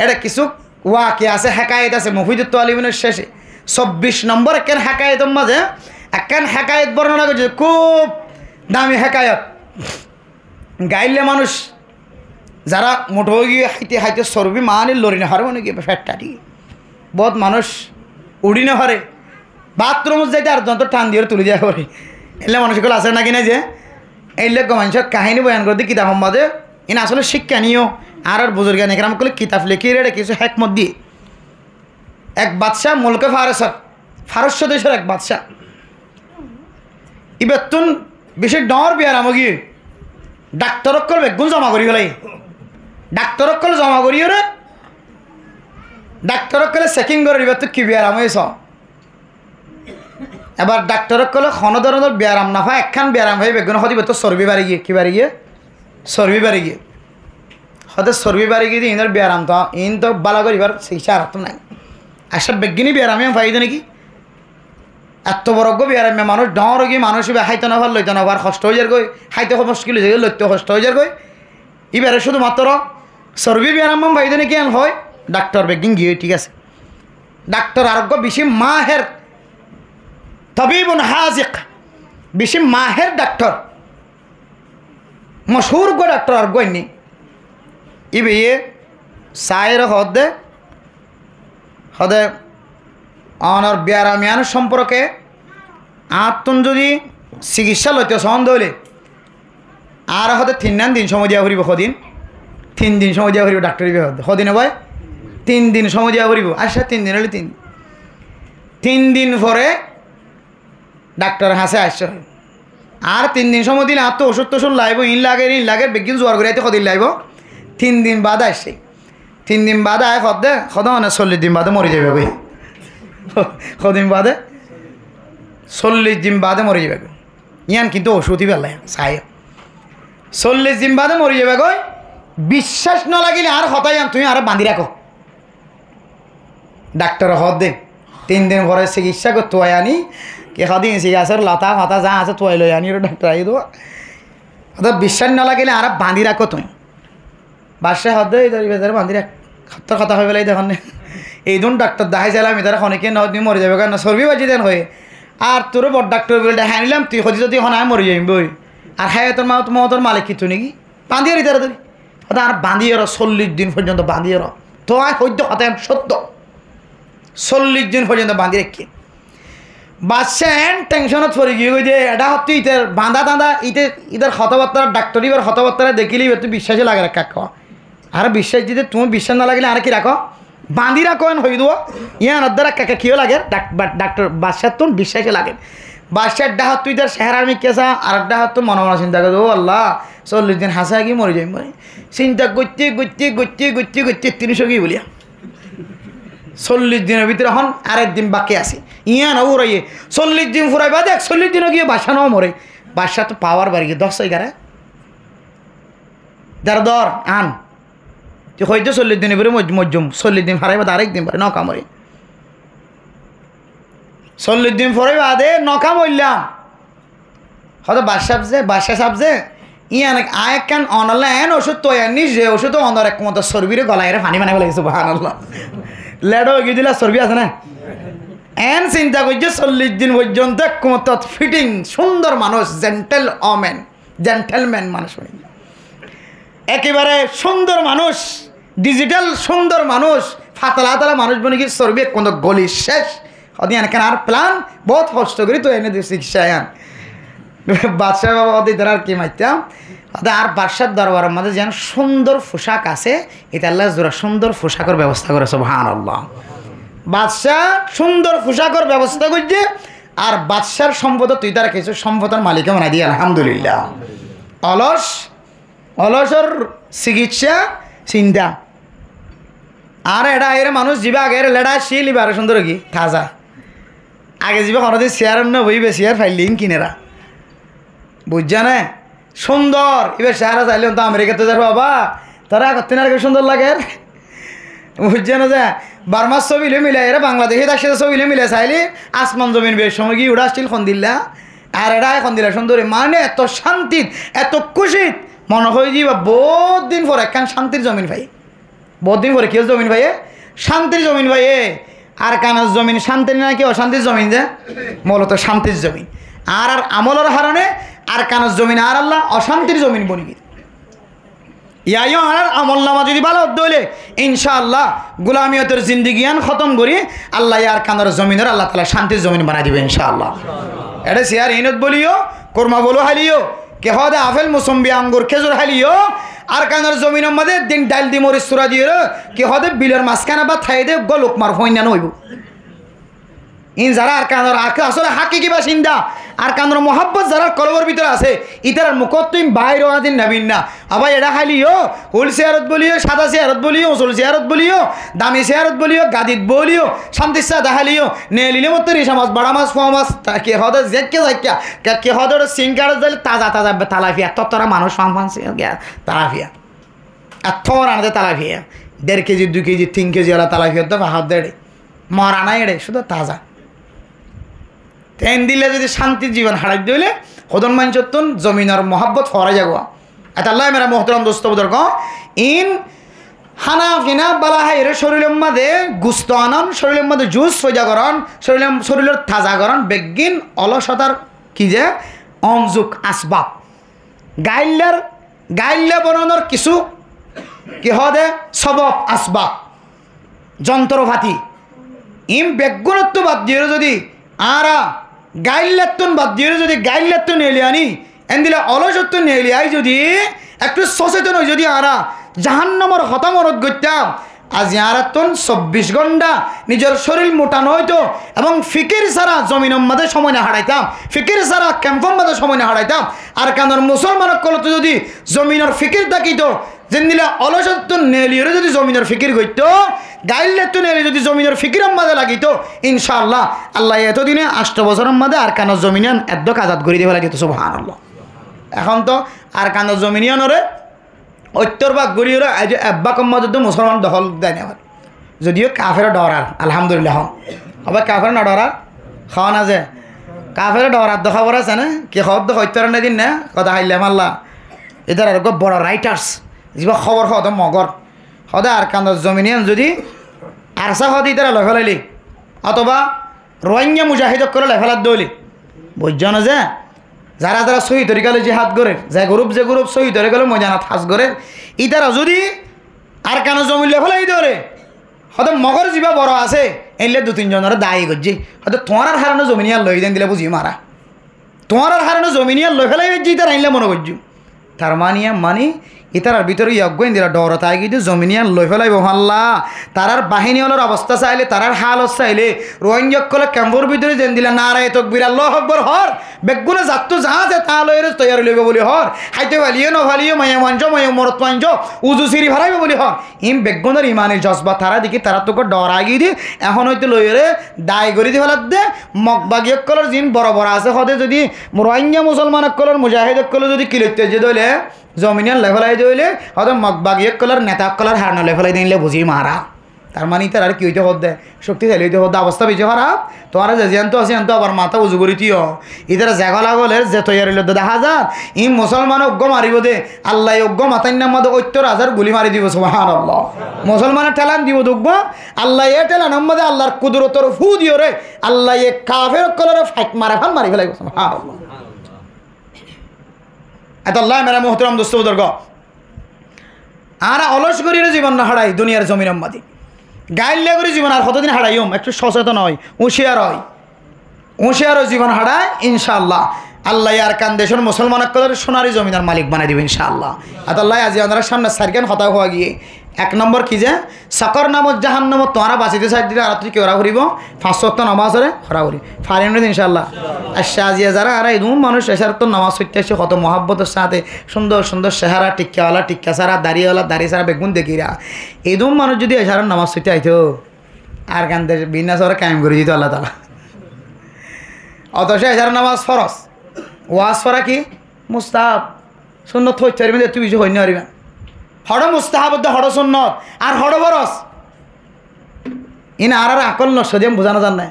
এটা কিছু ওয়াকি আছে হেকায়েত আছে মফিদুত তালিবিনের শেষে 26 নম্বর একখান হেকায়েতের মাঝে একখান হেকায়েত বর্ণনা করছে খুব দামি হেকায়ত গাইলে মানুষ যারা মোটো হয়ে গিয়ে হাইতে চর্বি মানে লড়ি না হারে মানে গিয়ে ফ্যাটটা দিয়ে বহুত মানুষ উড়ি না হারে বাথরুমত যাইতে আর যন্ত্র টান দিয়ে তুলে দেওয়া করে এলে মানুষগুলো আছে নাকি না যে এই লোক মানুষের কাহিনী বয়ান করতে কিতাব সম্বাদে ইন আসলে শিক্ষা নিও আর বুজুর্গ একরাম করলে কিতাব লিখে রে কিছু হেকমত দিয়ে এক বাদশাহ মুলকে ফারস্য দেশের এক বাদশাহ ইবেতুন বেশি ডর বিয়ার আমগি ডাক্তারকল বেগুন জমা করি গেলাই ডাক্তারকল জমা করিও রে ডাক্তারকলে চেকিং করে এবার তো কি বিয়ারাম হয়েছ এবার ডাক্তারকলে কোনো ধরনের বিয়ারাম না হয় একখান বিয়ারাম হয়ে বেগুন হতে তো চর্বি বাড়ি গিয়ে কি বাড়ি গিয়ে চর্বি বাড়ি গিয়ে হতে চর্বি বাড়ি গিয়ে ইনার বিয়ারাম তো ইন তো বালা করিবার চিকিৎসা আর তো নাই আসা বেগিনি বিয়ারামে ফাইদে নাকি এত বড় বিয়ারামে মানুষ ডর গিয়ে মানুষ হাইতে না লইতে না আর কষ্ট হয়ে যার গই হাইতে মুশকিল হয়ে যায় লইতে কষ্ট হয়ে যার গই এবারে শুধুমাত্র চর্বি বিয়ারাম ফাইদে নাকি হয় ডাক্তার বেগিন গিয়ে ঠিক আছে ডাক্তার আরোগ্য বেশি মাহের তবিবুন হাজিক বেশি মাহের ডাক্তার মশহুর গো ডাক্তার আরোগ্য নি ইবে সায়ের হদে হদে অনর বিয়ারামিয়ান সম্পর্কে আত্মন যদি চিকিৎসা লইতে সন্দেহ হলে আর হতে 3 দিন সময় দিয়া ফুরিব সদিন 3 দিন সময় দিয়া ফুরিব ডাক্তার সদিনে ভাই 3 দিন সময় দিয়া ফুরিব আচ্ছা 3 দিন হলে 3 দিন পরে ডাক্তার হাসে আসছে আর 3 দিন সময় দিলে আর তো ওষুধ টষুধ লাগব ইন লাগে বেগিন জোয়ার করে সদিন লাগব 3 দিন বাদ আসছে 3 দিন বাদে আয় সদা মানে 40 দিন বাদে মরে যাবে গই সদিন বাদে 40 দিন বাদে মরে যাবে ইয়ান কিন্তু ওষুধই বেলায় চাই 40 দিন বাদে মরে যাবে গই বিশ্বাস না লাগিলে আর হতাই তুমি আর বাঁধি রাখো ডাক্তার হদ দে 3 দিন পরে চিকিৎসা করতে হয় আনি কে সদিন চিকিৎসার লতা ফতা যা আছে তোয়াই লই আনি ডাক্তার আই দেবো অর্থাৎ বিশ্বাস না লাগিলে আর বাঁধি রাখো তুমি বাসায় হদ এই বেজারে বাঁধি রাখ খত্তর কথা হয়ে পেলাই দেখুন এই দুন ডাক্তার দেখাই চাইলাম তারা অনেকে নদী মরে যাবে কারণ চর্বি বাজি দেন হয়ে আর তোরও বড় ডাক্তার বলে দেখা নিলাম তুই হজি যদি এখন আমি মরে যাইম বই আর হ্যাঁ তোর তোর মালিক কিছু নাকি বাঁধিয়ে রি তাড়াতাড়ি অর্থাৎ আর বাঁধিয়ে 40 দিন পর্যন্ত বাঁধিয়ে তো আয় সদ্য কথা সত্য 40 দিন পর্যন্ত বাঁধি রেখে বাচ্চা এন টেনশনত পড়ে গিয়ে যে এটা হচ্ছে ইটার বাঁধা টাঁধা ইটার কথাবার্তা ডাক্তার এবার কথাবার্তা দেখিলেই তুই বিশ্বাসে লাগে রাখা খাওয়া আর বিশ্বাস দিতে তুমি বিশ্বাস না লাগলে আর কি রাখো বাঁধি রাখো এন হয়ে দেবো ইয়ান দ্বারা কাকা কিও লাগে ডাক্তার বাচ্চার তো বিশ্বাসে লাগে বাচ্চার ডাহাত তুই তার চেহারার কেসা আর ডাহাত তো মনে মনে চিন্তা করো আল্লাহ 40 দিন হাসা গিয়ে মরে যাই মরে চিন্তা করতে 300 কি বলিয়া 40 দিনের ভিতরে এখন আরেক দিন বাকি আছে ইয়ান উড়াইয়ে 40 দিন ফুরাইবা দেখ 40 দিনও গিয়ে বাসা নাও মরে বাসা তো পাওয়ার বাড়ি গিয়ে 10 11 দর আন তুই হয়তো 40 দিনের পরে মজ্জুম 40 দিন ফারাইবা আরেক দিন পরে নকা মরে 40 দিন পরে বাদে নকা মরলাম হয়তো বাসা সাবজে ইয়ান আয়েক কান অনলাইন ওষুধ তো আনি যে ওষুধ অনর এক মতো চর্বিরে গলায় পানি বানাই লাগছে সুবহানাল্লাহ লেডো গিয়ে দিলা চর্বি আছে না এন চিন্তা করছে 40 দিন পর্যন্ত একমত ফিটিং সুন্দর মানুষ জেন্টেলম্যান মানুষ একেবারে সুন্দর মানুষ ডিজিটাল সুন্দর মানুষ ফাতলা মানুষ বনে কি চর্বি এক মতো গলি শেষ হদি এখানে আর প্ল্যান বহুত কষ্ট করি তো এনে দিয়ে চিকিৎসা আন বাদশাহ বাবা ওদের দ্বারা আর কি মাইতাম আর বাদশার দরবারের মধ্যে যেন সুন্দর পোশাক আছে এটা আল্লাহ জোড়া সুন্দর পোশাকের ব্যবস্থা করে সুবহানাল্লাহ বাদশাহ সুন্দর পোশাকের ব্যবস্থা করছে আর বাদশার সম্পদ তুই তারা কিছু সম্পদের মালিক বানাই দিয়ে আলহামদুলিল্লাহ অলসর চিকিৎসা চিন্তা আর এটা এর মানুষ যাবে আগে লেডা শিলিবে আরো সুন্দর কি তাজা আগে যাবে কোনোদিন চেয়ার না বইবে চেয়ার ফাইলিং কিনেরা বুঝছা না সুন্দর এবার চেহারা চাইলে তো আমেরিকাতে যাবো বাবা তারা করতে না সুন্দর লাগে বুঝছে না যে বার্মার ছবি মিলে এরা বাংলাদেশে তার সাথে ছবি মিলে চাইলে আসমান জমিন বেশ সময় গিয়ে উড়া আসছিল খন্দিল্লা আর এটা খন্দিল্লা সুন্দর মানে এত শান্তিত এত খুশিত মনে হয় যে বহুত দিন পর একখান শান্তির জমিন ভাই বহুত দিন পরে কি জমিন ভাইয়ে শান্তির জমিন ভাইয়ে আর কানার জমিন শান্তির না কি অশান্তির জমিন যে মূলত শান্তির জমিন আর আমলের হারণে আর কানার জমিন আর আল্লাহ অশান্তির জমিন বনি ইয়াইও আর আমল নামা যদি ভালো হইলে ইনশাআল্লাহ গোলামিয়তের জিন্দিগিয়ান খতম করি আল্লাহ আর কানার জমিনের আল্লাহ তাআলা শান্তির জমিন বানাই দিবে ইনশাআল্লাহ এটা সিয়ার ইনত বলিও কর্মা বলো হালিও কে হদে আপেল মুসম্বি আঙ্গুর খেজুর হালিও আর কানের জমিনের মধ্যে দিন ডাল দি মরিচ চূড়া দিয়ে কে হদে বিলের মাঝখানে বা থাই দে লোক মার ফইনা নইব ইন যারা আর কানের আসলে হাকিকি বাসিন্দা আর কানের মোহাব্বত যারা কলবর ভিতরে আছে ইতার মুখত তুই বাইরে আদিন নাবিন না আবার এটা খালিও হুল চেয়ারত বলিও সাদা চেয়ারত বলিও উসল চেয়ারত বলিও দামি চেয়ারত বলিও গাদিত বলিও শান্তিসা দেখালিও নেলিলে মতো রিসা মাছ বাড়া মাছ ফোয়া মাছ কে হদে জেকে যাইকা কে হদে সিঙ্গার দিলে তাজা তাজা তালাফিয়া ততরা মানুষ ফানফানছে তালাফিয়া আর থর আনতে তালাফিয়া 1.5 কেজি 2 কেজি 3 কেজি ওলা তালাফিয়া তো হাত দেড়ে মরা নাই এড়ে শুধু তাজা তেন দিলে যদি শান্তির জীবন হারাই দিলে হদন মানচতুন জমিনের মহাব্বত ফরা যাওয়া এটা আল্লাহ মেরা মোহতরম দোস্ত বুদর্গ ইন হানা ফিনা বালা হাইরে শরীরের মধ্যে গুস্ত আনন শরীরের মধ্যে জুস সজাগরণ শরীরের তাজাগরণ বেগিন অলসতার কি যে অনজুক আসবাব গাইল্লা বনানোর কিছু কি হদে সবব আসবাব যন্ত্রপাতি ইম বেগুণত্ব বাদ দিয়ে যদি আরা গাইল্লাতুন বাদ দিয়ে যদি গাইল্লাতুন এলি আনি এন দিলে অলসত্ব নেলি আই যদি একটু সচেতন হই যদি আরা জাহান্নামর হতামরত গইতাম আজ আরাতন 24 ঘন্টা নিজের শরীর মোটানো হইতো এবং ফিকির ছাড়া জমিনের মধ্যে সময় না হারাইতাম ফিকির ছাড়া ক্যাম্পের মধ্যে সময় না হারাইতাম আর কারণ মুসলমানের কলতে যদি জমিনের ফিকির থাকিত যেন দিলে অলসত্ব নেলিও যদি জমিনের ফিকির গইত গাইল্লাতুন নেলি যদি জমিনের ফিকিরের মধ্যে লাগিত ইনশাআল্লাহ আল্লাহ এতদিনে 8 বছরের মধ্যে আর কানের জমিনিয়ান এদ্দক আজাদ করে দিবে লাগিত সুবহানাল্লাহ এখন তো আর কানের জমিনিয়ানরে ঐত্তরবাগ গড়িয়ে আজ আব্বা কম্মাদ মুসলমান দখল দেয় না যদিও কাফের ডরার আলহামদুলিল্লাহ আবার কাফের না ডরার খাওয়া না যে কাফের ডরার দেখাবার আছে না কি খবর দেখ ঐত্তর না দিন না কথা হাইলে মাল্লা এদের আর বড় রাইটার্স যা খবর হদ মগর হদে আর কান্দর জমিনিয়ান যদি আরসা হদ ইতারা লেফেলাইলি অথবা রোহিঙ্গা মুজাহিদ করে লেফেলার দৌলি বুঝছ না যে যারা যারা শহীদ তরিকালে জিহাদ করে যে গ্রুপ শহীদ তরিকালে মজানাত হাজ করে ইতারা যদি আর কেন জমি লেফেলাই ধরে হয়তো মগর যা বড় আছে এলে 2-3 জনের দায়ী করছি হয়তো তোমার আর হারানো জমিনিয়ার লই দেন দিলে বুঝি মারা তোমার আর হারানো জমিনিয়ার লই ফেলাই যে তারা আইলে মনে করছি তার মানি ইতারার ভিতরে অজ্ঞান দিলা ডর তাই কিন্তু জমিনিয়ান লই ফেলাইব হাল্লা তারার বাহিনী হলোর অবস্থা চাইলে তারার হালত চাইলে রোহিঙ্গকলে ক্যাম্পর ভিতরে যেন দিলা নারায় তকবির আল্লাহ আকবর হর বেগুনে যাত্তু জাহাজে তা লইরে তৈয়ার লইব বলি হর হাইতে ভালিও নভালিও মায়া মাঞ্জ মায়া মরত মাঞ্জ উজু সিরি ভারাইব বলি হর ইম বেগুনের ইমানের জজবা তারা দেখি তারা তোকে ডর আগিয়ে দি এখন হয়তো লইরে দায় করি দি ফেলার দে মগবাগিয়কলের জিন বড় বড় আছে হদে যদি রোহিঙ্গা মুসলমানকলের মুজাহিদকলে যদি কিলতে যে দইলে জমিনিয়ান লেফেলাই দিলে হয়তো মগবাগিয়ক কলার নেতা কলার হারনা লেফেলাই দিলে বুঝি মারা তার মানে তার আর কি হইতে হদ দেয় শক্তিশালী হইতে হদ অবস্থা বেশি খারাপ তোমার যে জ্যান্ত আছে জ্যান্ত আবার মাথা উজু করি তিও ইতারা জাগলা গলে যে তৈরি দেখা যান ই মুসলমান অজ্ঞ মারিব দে আল্লাহ অজ্ঞ মাথার নাম মধ্যে 70,000 গুলি মারি দিব সুবহানাল্লাহ মুসলমানের ঠেলান দিব দেখব আল্লাহ এ ঠেলান মধ্যে আল্লাহর কুদরতর ফু দিও রে আল্লাহ এ কাফের কলরে ফাইট মারে ফান মারি ফেলাইব সুবহানাল্লাহ এত আল্লাহ মেরা মোহতরম দোস্ত বুজুর্গ আর অলস করিয়ে জীবন না হারাই দুনিয়ার জমিনের মাঝে গাইল্লা করে জীবন আর কতদিন হারাইম একটু সচেতন হয় হুঁশিয়ার জীবন হারায় ইনশাআল্লাহ আল্লাহ আর কান দেশের মুসলমানদের সোনারি জমিনার মালিক বানাই দিবে ইনশাআল্লাহ আর আল্লাহ আজি আপনার সামনে সারকেন হতা হওয়া গিয়ে 1 নম্বর কি যে সকর নামত জাহান্নামত তোমরা বাঁচিতে চাই দিলে আর তুই কেউ ঘুরিব 5 ওয়াক্ত নামাজরে ঘুরি ফারিন ইনশাআল্লাহ আর সাজিয়া যারা আর এদম মানুষ এসার তো নামাজ হইতে আসে কত মহাব্বতের সাথে সুন্দর সুন্দর চেহারা টিক্কাওয়ালা টিক্কা সারা দাড়িওয়ালা দাড়ি সারা বেগুন দেখিরা এদম মানুষ যদি এসার নামাজ হইতে আইতো আর কান দেশ বিনা সরে কায়েম করে দিত আল্লাহ তাআলা অথচ এসার নামাজ ফরজ ওয়াজ ফরা কি মুস্তাহাব সুন্নত হইতে পারবি তুই কিছু হইনি পারবি হড় মুস্তাহাব হড় সুন্নত আর হড় বরস ইন আর আকল নসদিয়াম বোঝানো যান না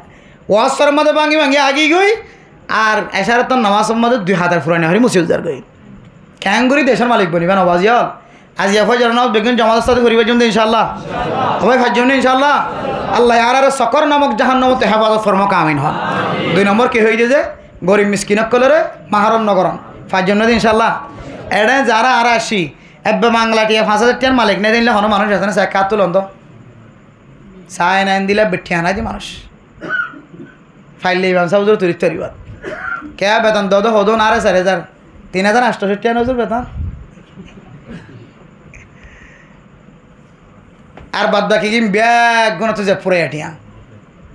ওয়াজ ফরার মধ্যে ভাঙি আগি গই আর এসারে তোর নামাজের মধ্যে 2 হাজার ফুরানি হরি মুসিউজার গই ক্যাঙ্গুরি দেশের মালিক বনিবেন আবাজিয়াল আজ এফাজার নাম বেগুন জামাতের সাথে করিবার জন্য ইনশাআল্লাহ সবাই ফাজ্জম ইনশাআল্লাহ আল্লাহ আর সকর নামক জাহান্নামত হেফাজত ফরমা কামিন হন 2 নম্বর কি হয়ে যে গরিব মিসকিনক কলরে মাহারণ নগরণ ফাজ্জম ইনশাআল্লাহ এড়ে যারা আর আসি এব্বে বাংলা টিয়া 5,000 টিয়ার মালিক না দিলে হন মানুষ আছে না সে কাত তুলন তো চায় না দিলে বেঠিয়া না যে মানুষ ফাইলে ব্যবসা বুঝে তুলিত তরিবার কে বেতন দদ হদন আর 4,000 3,860 নজর বেতন। আর বাদ বাকি কি ব্যাগ গুণত যে পুরে আটিয়া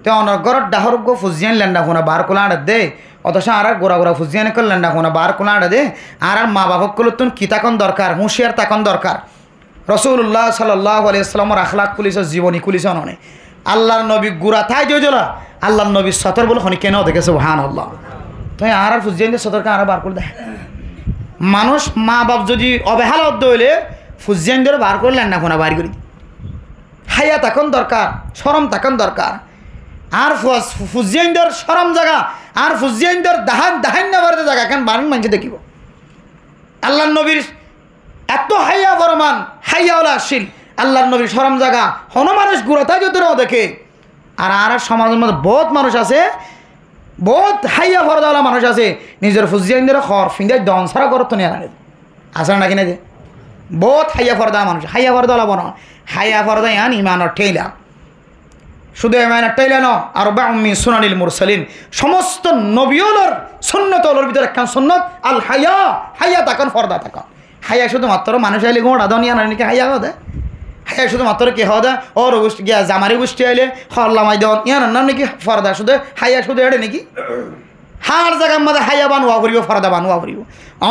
তো অনগর ডাহর গো ফুজিয়ান লেন্ডা কোনা বার কোলা আড়ে দে অথচ আর গোড়া গোড়া ফুজিয়ান কল লেন্ডা কোনা বার কোলা আড়ে দে আর মা বাবা কলতুন কি তাকন দরকার হুঁশিয়ার তাকন দরকার। রাসূলুল্লাহ সাল্লাল্লাহু আলাইহি ওয়াসাল্লামের আখলাক পুলিশের জীবনী কুলিশ অননে আল্লাহর নবী গুড়া থাই জলা আল্লাহর নবী সতর বলে হনি কেন দেখেছে সুবহানাল্লাহ। তাই আর ফুজিয়ান সতরকে আর বার করে দেয় মানুষ মা বাপ যদি অবহেলা হইলে ফুজিয়ান ধরে বার করে লেন্ডা কোনা বার করি হাইয়া তাকন দরকার শরম তাকন দরকার। আর ফুজিয়াইন্দর শরম জায়গা আর ফুজিয়াইন্দর দাহান না বাড়তে জায়গা কেন বারণ মানুষ দেখিব আল্লাহর নবীর এত হাইয়া বরমান হাইয়াওয়ালা শিল আল্লাহর নবীর শরম জায়গা হন মানুষ গুড়াতাই যদি দেখে। আর আর সমাজের মধ্যে বহুত মানুষ আছে বহুত হাইয়া ফরদাওয়ালা মানুষ আছে নিজের ফুজিয়াইন্দর খর ফিন্দাই দন সারা করতো নিয়ে আনে আসলে নাকি না যে বহুত হাইয়া ফরদা মানুষ হাইয়া ফরদাওয়ালা বন হাইয়া ফরদা ইয়ান ইমানের ঠেলা শুধু ইমানের ঠেলা ন আর বাউমি সুনানিল মুরসালিন সমস্ত নবিয়লর সুন্নতলর ভিতরে একখান সুন্নত আল হাইয়া হাইয়া তাকন ফরদা তাকন হাইয়া শুধুমাত্র মানুষ আইলে গোড়া দাও নিয়ে নাকি হাইয়া হদে হাইয়া শুধুমাত্র কি হদা ওর গোষ্ঠী গিয়া জামারি গোষ্ঠী আইলে হল্লামাই দেওয়ান ইয়ার নাম নাকি ফরদা শুধু হাইয়া শুধু এড়ে নাকি হার জায়গার মধ্যে হাইয়া বানুয়া করিব ফরদা বানুয়া করিব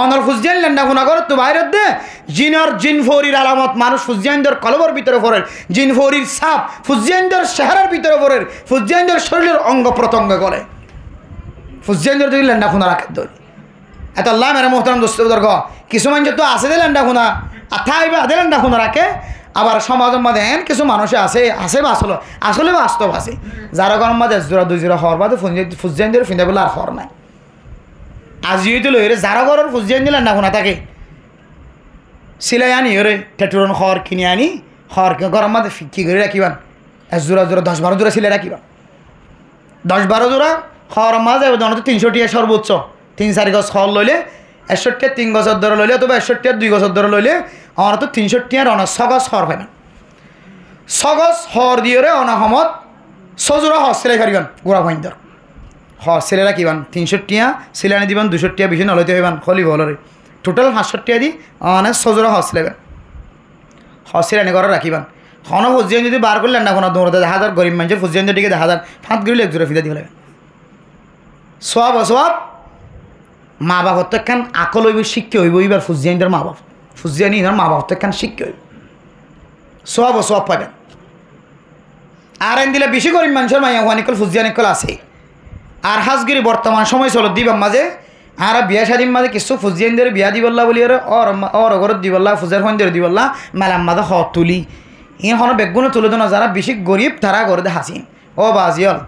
আমার ফুজিয়ান লেন্ডা গুণা করো তো বাইরের দে জিনর জিন ফৌরির আলামত মানুষ ফুজিয়ানদের কলবর ভিতরে পড়ের জিন ফৌরির সাপ ফুজিয়ানদের চেহারার ভিতরে পড়ের ফুজিয়ানদের শরীরের অঙ্গ প্রত্যঙ্গ করে ফুজিয়ানদের যদি লেন্ডা খুনা রাখে ধরি এত আল্লাহ মেরা মোহতারাম দোস্ত দর্গ কিছু মানুষ তো আছে যে লেন্ডা খুনা আথাইবে আধে লেন্ডা খুনা রাখে আবার সমাজের মধ্যে এন কিছু মানুষ আছে বা আসলে বাস্তব আছে যারা গরম মাঝে জোড়া দুই জোড়া হওয়ার বাদে ফুজিয়ানদের ফিন্দা বলে আর হর নাই আজিও তো লইরে যারা ঘরের ফুজিয়ান দিলেন না কোনা তাকে সিলাই আনি ওরে টেটুরন খড় কিনে আনি খড় গরম মাঝে কি করে রাখিবান জোড়া 10-12 জোড়া সিলাই রাখিবান 10-12 জোড়া খড় মাঝে তো 300 টিয়া সর্বোচ্চ 3-4 গজ খড় লইলে 61 3 গজের ধরে লইলে অথবা 61 2 গজের ধরে লইলে আমার তো 300 টিয়ার অনা 6 গজ খড় পাইবেন 6 গজ খড় দিয়ে রে অনা সমত 6 জোড়া খড় সিলাই করিবেন গোড়া ভাইন্দর সিলাই রাখিবান 300 টিয়া সিলাই দিবান 200 টিয়া বেশি নলইতে হইবান খলি বলরে টোটাল 500 টিয়া দি অনেক 6 জোড়া খড় সিলাইবেন খড় সিলাই করে রাখিবান খন ফুজিয়ান যদি বার করলেন না কোনো দৌড়তে 1000 গরিব মানুষের ফুজিয়ান দিকে 1000 5 গরিলে 1 জোড়া ফিদা দিব লাগে সব মা বাপ তো একখান আকল হইব শিক্ষা হইব এবার ফুজিয়ানদের মা বাপ ফুজিয়ানি মা বাপ তো একখান শিক্ষা হইব সব পাবেন আর এন দিলে বেশি গরিব মানুষের মাইয়া ওয়ানিকল ফুজিয়ানিকল আছে আর হাজগিরি বর্তমান সময় চলো দিবাম মাঝে আর বিয়া শাদির মাঝে কিছু ফুজিয়ানদের বিয়া দিবল্লা বলি ওর ঘরত দিবল্লা ফুজার ফন্দের দিবল্লা মেলাম মাঝে হ তুলি ইখন বেগুনে তুলে দেন যারা বেশি গরিব তারা ঘরে হাসিন ও বাজিয়ল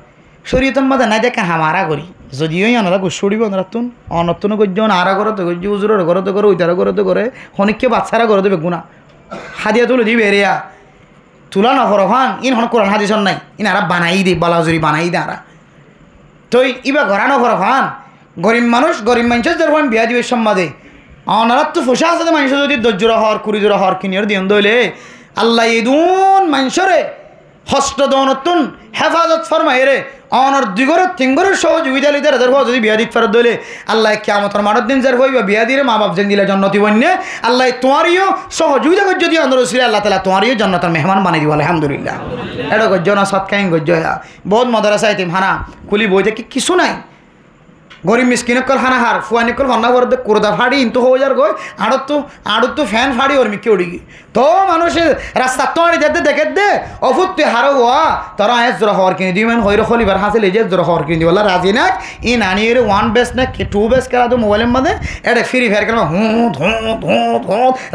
শরীয়তন মাঝে নাই দেখে হামারা করি যদিও আনারা গুসড়িব নতুন অনতুন গজ্য আরা ঘরে তো গজ্য উজুরের ঘরে তো করে ওইটার ঘরে তো করে হনিককে বাচ্চারা ঘরে তো বেগুনা হাদিয়া তুলে দিবে এরিয়া তুলা নফর হান ইন হন কোরআন হাদিসন নাই ইন আরা বানাই দে বালাজুরি বানাই দে আরা তো ইবা ঘরানো ঘর হান গরিব মানুষের যখন বিয়া দিবে সম্মাদে অনারা তো ফসা আছে মানুষ যদি 10 জোড়া হর 20 জোড়া হর কিনিয়ে দিন দইলে আল্লাহ ইদুন মানুষরে হস্ত দনতুন হেফাজত ফরমাই রে অনর দুগরের তিনগরের সহযোগিতা লিতে রাজার যদি বিয়া দিতে ফেরত দইলে আল্লাহ কিয়ামতের মাঠের দিন যার হইবা বিয়া দিয়ে মা বাপ যেন দিলে জান্নাতি বন্যে আল্লাহ তোমারইও সহযোগিতা করছে যদি অন্দর ছিল আল্লাহ তাআলা তোমারইও জান্নাতের মেহমান বানাই দিব আলহামদুলিল্লাহ এটা গজ্য না সৎকাইন গজ্য বহুত মাদ্রাসা আইতিম হানা কুলি বই থেকে কিছু নাই গরিব মিসকিনকল হানা হার ফুয়ানিকল ভান্না করে কোরদা ফাড়ি ইন্তু হয়ে যার গই আড়ত তো ফ্যান ফাড়ি ওর মিকে উড়ি তো মানুষের রাস্তা তো আনি দেখে দে অফুত্তি হারো হওয়া তারা এস জোড়া হওয়ার কিনে দিবেন হইর খলিবার হাসিল এই যে জোড়া হওয়ার কিনে দিবলা রাজি না ই নানি এর 1 বেস না 2 বেস করা তো মোবাইলের মধ্যে এটা ফ্রি ফায়ার খেলা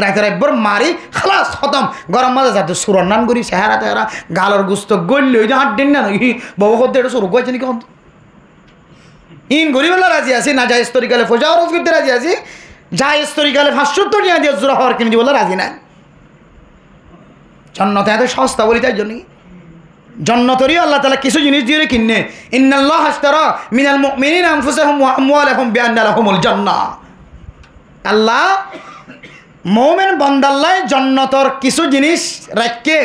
রাতের একবার মারি খালাস খতম গরম মাঝে যাতে সুরন নাম করি চেহারা তেহারা গালর গুস্ত গল্লি ওই যে হাট দিন না বহু করতে এটা শুরু করেছে নাকি ইন গরিবেলা রাজি আছি না যাই স্তরিকালে ফোজা খরচ করতে রাজি আছি যাই স্তরিকালে 570 নিয়ে দিয়ে জোড়া হওয়ার কিনে বলে রাজি না জন্নতে এত সস্তা বলি তাই জন্যই জন্নতরিও আল্লাহ তাআলা কিছু জিনিস দিয়ে কিনে ইন্নাল্লাহ আশতারা মিনাল মুমিনিনা আনফুসাহুম ওয়া আমওয়ালাহুম বিআন্না লাহুমুল জান্নাহ আল্লাহ মুমিন বান্দাল্লাহ জন্নতর কিছু জিনিস রাখকে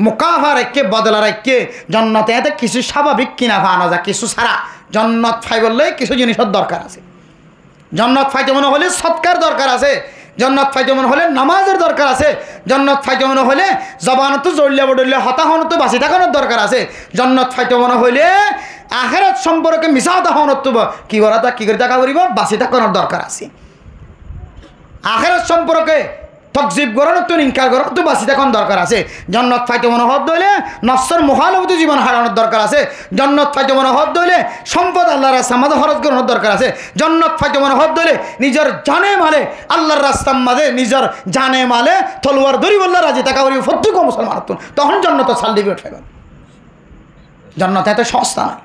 মুকাফা রাখকে বদলা রাখকে জন্নতে এত কিছু স্বাভাবিক কিনা ভানা যা কিছু সারা জন্নত ফাই বললে কিছু জিনিসের দরকার আছে জান্নাত পাইতে মনে হলে সৎকার দরকার আছে, জান্নাত পাইতে মনে হলে নামাজের দরকার আছে, জান্নাত পাইতে মনে হলে জবানত জড়িয়ে বডলে হতাহনত বাঁচি থাকানোর দরকার আছে, জান্নাত পাইতে মনে হলে আখিরাত সম্পর্কে মিছা হতাহনত কি করা কি করে টাকা করিব বাঁচি থাকানোর দরকার আছে। আখিরাত সম্পর্কে তকজিব করানোর তো ইনকার করার তো বাঁচি থাকানোর দরকার আছে। জান্নাত পাইতে মনে হদ দইলে নফসের মুখালবত জীবন হারানোর দরকার আছে। জান্নাত পাইতে মনে হদ দইলে সম্পদ আল্লাহর রাস্তার মাঝে খরচ করানোর দরকার আছে। জান্নাত পাইতে মনে হদ দইলে নিজের জানে মালে আল্লাহর রাস্তার মাঝে নিজের জানে মালে তলোয়ার ধরি বললে রাজি টাকা করি প্রত্যেক মুসলমান তখন জান্নাত সার্টিফিকেট পাইবেন। জান্নাত এত সস্তা নয়।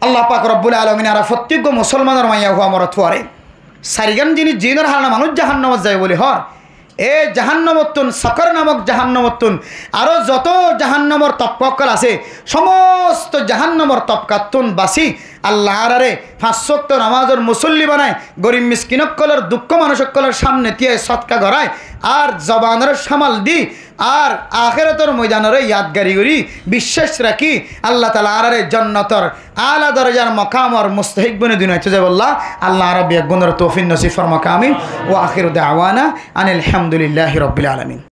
আল্লাহ পাক রব্বুল আলামিন আর প্রত্যেক মুসলমানের মাইয়া হওয়া মরত পরে সারিগান যিনি জিনের হারানা মানুষ জাহান্নামত যায় বলে হর এ জাহান্নামতুন সকর নামক জাহান্নামতুন আরও যত জাহান্নামর তপকাল আছে সমস্ত জাহান্নামর তপকাতুন বাসি আল্লাহ আরে 5 ওয়াক্ত নামাজের মুসল্লি বানায় গরিব মিসকিনকলের দুঃখ মানুষকলের সামনে দিয়ে সৎকা গড়ায় আর জবানের সামাল দি আর আখিরাতের ময়দানের ইয়াদগারি করি বিশ্বাস রাখি আল্লাহ তাআলা আরে জান্নাতের আলা দরজার মাকামর মুস্তাহিক বনে দিন হইতে যাব আল্লাহ রাব্বি গুণের তৌফিক নসিব ফরমাক আমিন ওয়া আখিরু দাওয়ানা আনিল হামদুলিল্লাহি রাব্বিল আলামিন।